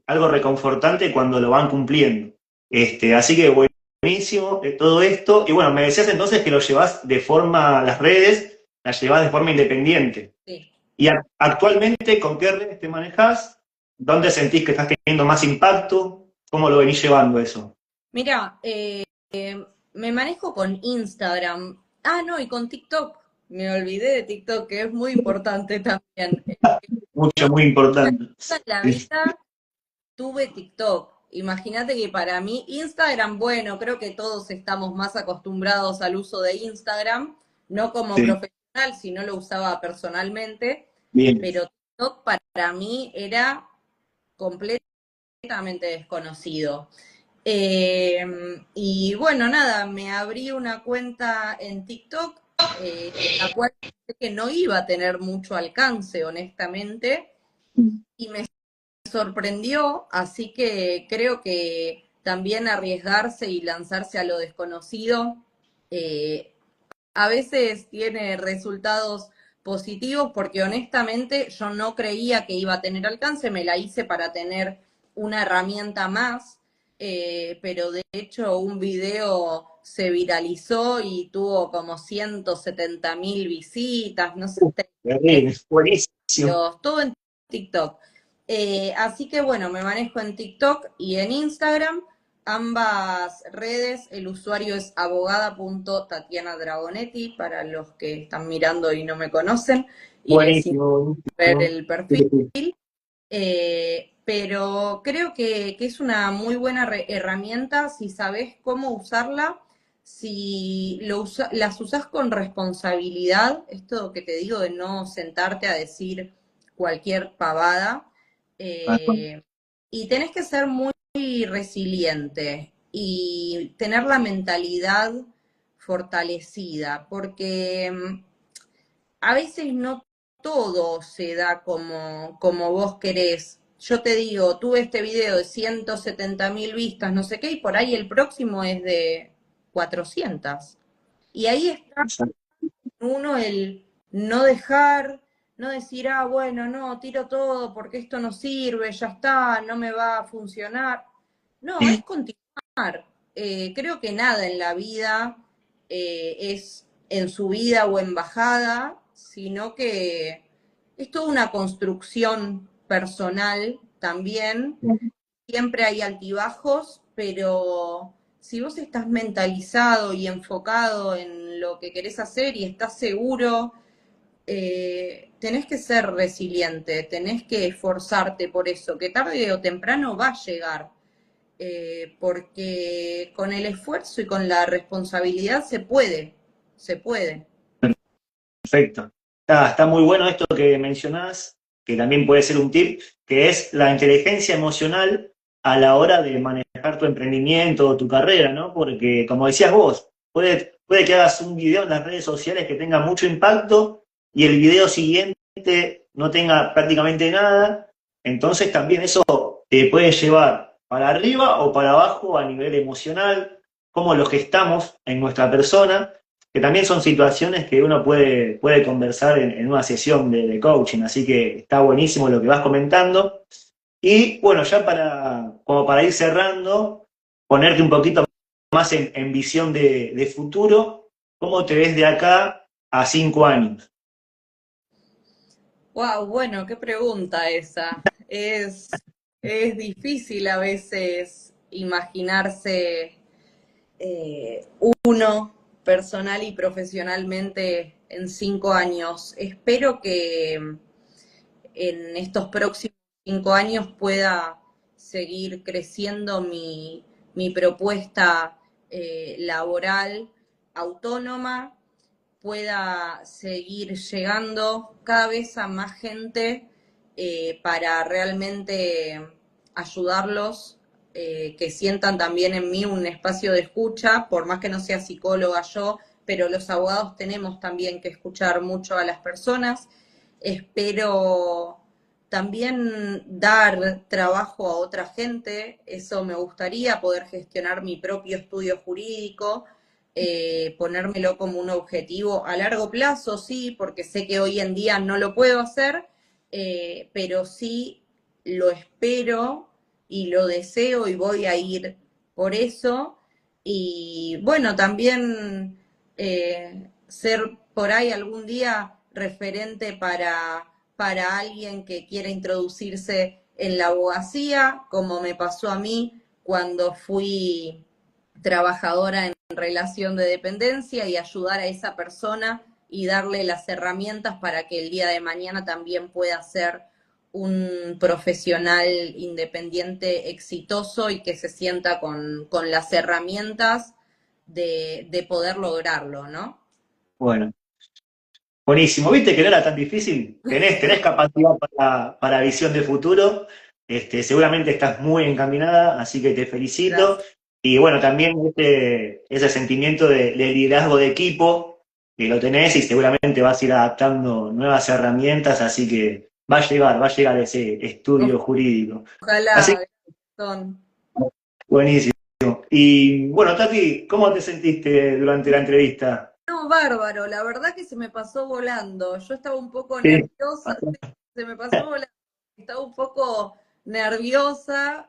[SPEAKER 1] algo reconfortante cuando lo van cumpliendo. Así que buenísimo todo esto. Y bueno, me decías entonces que lo llevas de forma, las redes, las llevas de forma independiente.
[SPEAKER 2] Sí.
[SPEAKER 1] Y actualmente, ¿con qué redes te manejás? ¿Dónde sentís que estás teniendo más impacto? ¿Cómo lo venís llevando eso?
[SPEAKER 2] Mira, me manejo con Instagram. Ah, no, y con TikTok. Me olvidé de TikTok, que es muy importante también.
[SPEAKER 1] Mucho, muy importante.
[SPEAKER 2] Toda la vida tuve TikTok. Imagínate que para mí Instagram, bueno, creo que todos estamos más acostumbrados al uso de Instagram, no como
[SPEAKER 1] Sí,
[SPEAKER 2] profesional, si no lo usaba personalmente,
[SPEAKER 1] bien.
[SPEAKER 2] pero TikTok para mí era completamente desconocido. Y bueno, nada, me abrí una cuenta en TikTok, la cual pensé que no iba a tener mucho alcance, honestamente, y me sorprendió, así que creo que también arriesgarse y lanzarse a lo desconocido eh, a veces tiene resultados positivos porque honestamente yo no creía que iba a tener alcance, me la hice para tener una herramienta más, pero de hecho un video se viralizó y tuvo como 170.000 visitas, no sé,
[SPEAKER 1] Terrible, buenísimo.
[SPEAKER 2] todo en TikTok. Así que bueno, me manejo en TikTok y en Instagram, ambas redes. El usuario es abogada.tatiana dragonetti para los que están mirando y no me conocen y les
[SPEAKER 1] Buenísimo,
[SPEAKER 2] ver
[SPEAKER 1] buenísimo.
[SPEAKER 2] el
[SPEAKER 1] Sí,
[SPEAKER 2] perfil.
[SPEAKER 1] sí.
[SPEAKER 2] Pero creo que es una muy buena herramienta si sabes cómo usarla, si las usas con responsabilidad, esto que te digo de no sentarte a decir cualquier pavada, eh, y tenés que ser muy resiliente y tener la mentalidad fortalecida, porque a veces no todo se da como vos querés. Yo te digo, tuve este video de 170.000 vistas, no sé qué, y por ahí el próximo es de 400. Y ahí está uno el no dejar, no decir, ah, bueno, no, tiro todo porque esto no sirve, ya está, no me va a funcionar. No, es continuar. Creo que nada en la vida es en subida o en bajada, sino que es toda una construcción personal también. Siempre hay altibajos, pero si vos estás mentalizado y enfocado en lo que querés hacer y estás seguro, tenés que ser resiliente, tenés que esforzarte por eso, que tarde o temprano va a llegar, porque con el esfuerzo y con la responsabilidad se puede, se puede.
[SPEAKER 1] Perfecto. Está muy bueno esto que mencionás, que también puede ser un tip, que es la inteligencia emocional a la hora de manejar tu emprendimiento o tu carrera, ¿no? Porque, como decías vos, puede que hagas un video en las redes sociales que tenga mucho impacto y el video siguiente no tenga prácticamente nada. Entonces también eso te puede llevar para arriba o para abajo a nivel emocional, cómo lo gestamos en nuestra persona, que también son situaciones que uno puede conversar en una sesión de coaching, así que está buenísimo lo que vas comentando. Y bueno, ya como para ir cerrando, ponerte un poquito más en visión de futuro, ¿cómo te ves de acá a 5 años?
[SPEAKER 2] Wow, bueno, qué pregunta esa. Es difícil a veces imaginarse uno personal y profesionalmente en 5 años. Espero que en estos próximos 5 años pueda seguir creciendo mi propuesta laboral autónoma, pueda seguir llegando cada vez a más gente para realmente ayudarlos, que sientan también en mí un espacio de escucha, por más que no sea psicóloga yo, pero los abogados tenemos también que escuchar mucho a las personas. Espero también dar trabajo a otra gente, eso me gustaría, poder gestionar mi propio estudio jurídico, ponérmelo como un objetivo a largo plazo, sí, porque sé que hoy en día no lo puedo hacer, pero sí lo espero y lo deseo y voy a ir por eso. Y bueno, también ser por ahí algún día referente para alguien que quiera introducirse en la abogacía, como me pasó a mí cuando fui trabajadora en relación de dependencia, y ayudar a esa persona y darle las herramientas para que el día de mañana también pueda ser un profesional independiente exitoso y que se sienta con las herramientas de poder lograrlo, ¿no?
[SPEAKER 1] Bueno, buenísimo. ¿Viste que no era tan difícil? Tenés capacidad para visión de futuro. Seguramente estás muy encaminada, así que te felicito.
[SPEAKER 2] Gracias.
[SPEAKER 1] Y bueno, también ese sentimiento de liderazgo de equipo, que lo tenés y seguramente vas a ir adaptando nuevas herramientas, así que va a llegar ese estudio jurídico. Así
[SPEAKER 2] Ojalá,
[SPEAKER 1] que
[SPEAKER 2] son.
[SPEAKER 1] buenísimo. Y bueno, Tati, ¿cómo te sentiste durante la entrevista?
[SPEAKER 2] No, bárbaro, la verdad que se me pasó volando. Yo estaba un poco
[SPEAKER 1] Sí.
[SPEAKER 2] nerviosa, se me pasó volando. Estaba un poco nerviosa,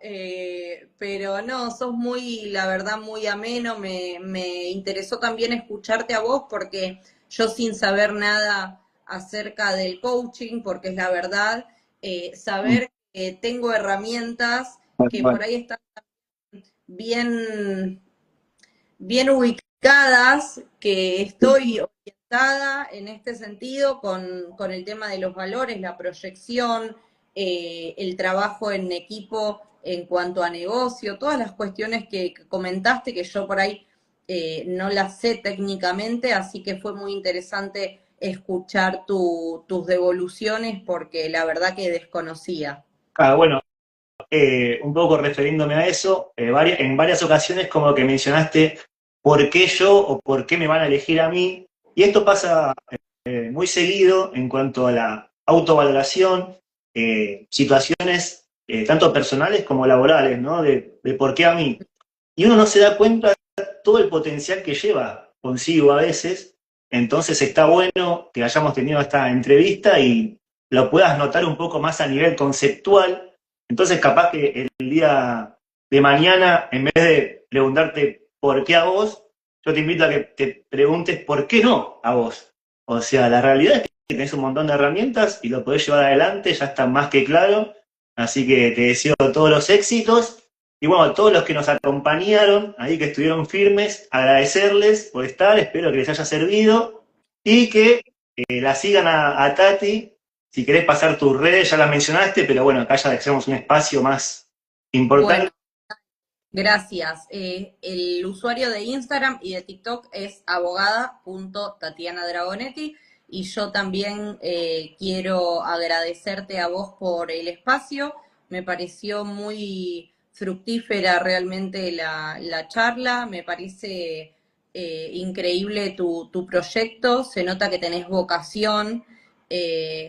[SPEAKER 2] pero no, sos muy, la verdad, muy ameno. Me interesó también escucharte a vos porque yo sin saber nada acerca del coaching, porque es la verdad, saber que tengo herramientas que
[SPEAKER 1] Bueno,
[SPEAKER 2] por ahí están bien bien ubicadas, que estoy orientada en este sentido con el tema de los valores, la proyección, el trabajo en equipo en cuanto a negocio, todas las cuestiones que comentaste que yo por ahí no las sé técnicamente, así que fue muy interesante escuchar tus devoluciones porque la verdad que desconocía.
[SPEAKER 1] bueno, un poco refiriéndome a eso, en varias ocasiones como que mencionaste por qué yo o por qué me van a elegir a mí, y esto pasa muy seguido en cuanto a la autovaloración, situaciones tanto personales como laborales, ¿no? De por qué a mí. Y uno no se da cuenta de todo el potencial que lleva consigo a veces, entonces está bueno que hayamos tenido esta entrevista y lo puedas notar un poco más a nivel conceptual. Entonces capaz que el día de mañana, en vez de preguntarte por qué a vos, yo te invito a que te preguntes por qué no a vos. O sea, la realidad es que tenés un montón de herramientas y lo podés llevar adelante, ya está más que claro. Así que te deseo todos los éxitos. Y bueno, a todos los que nos acompañaron, ahí que estuvieron firmes, agradecerles por estar, espero que les haya servido y que la sigan a Tati. Si querés pasar tus redes, ya las mencionaste, pero bueno, acá ya dejamos un espacio más
[SPEAKER 2] Bueno,
[SPEAKER 1] importante.
[SPEAKER 2] gracias. El usuario de Instagram y de TikTok es abogada.tatianadragonetti, y yo también quiero agradecerte a vos por el espacio. Me pareció muy fructífera realmente la charla, me parece increíble tu proyecto, se nota que tenés vocación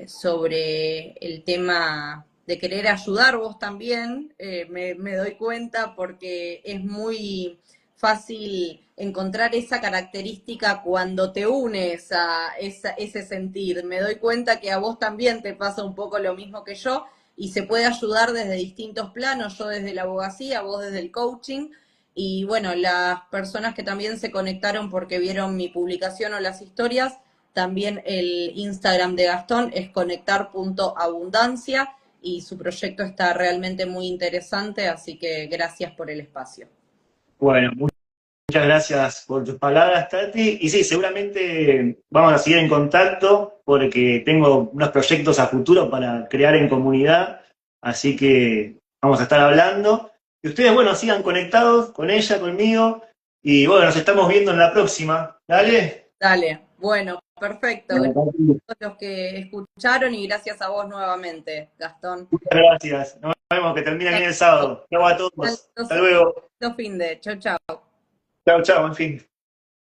[SPEAKER 2] sobre el tema de querer ayudar vos también, me doy cuenta porque es muy fácil encontrar esa característica cuando te unes a ese sentir. Me doy cuenta que a vos también te pasa un poco lo mismo que yo y se puede ayudar desde distintos planos, yo desde la abogacía, vos desde el coaching. Y bueno, las personas que también se conectaron porque vieron mi publicación o las historias, también el Instagram de Gastón es conectar.abundancia y su proyecto está realmente muy interesante, así que gracias por el espacio.
[SPEAKER 1] Bueno, muchas gracias por tus palabras, Tati. Y sí, seguramente vamos a seguir en contacto porque tengo unos proyectos a futuro para crear en comunidad, así que vamos a estar hablando. Y ustedes, bueno, sigan conectados con ella, conmigo, y bueno, nos estamos viendo en la próxima. ¿Dale?
[SPEAKER 2] Dale, bueno, perfecto.
[SPEAKER 1] Bueno,
[SPEAKER 2] Gracias
[SPEAKER 1] Tati,
[SPEAKER 2] a los que escucharon y gracias a vos nuevamente, Gastón.
[SPEAKER 1] muchas gracias. Nos vemos, que termine bien el sábado. Chau a todos. Hasta luego.
[SPEAKER 2] Fin de, chau, chau.
[SPEAKER 1] Chao, chao, en fin.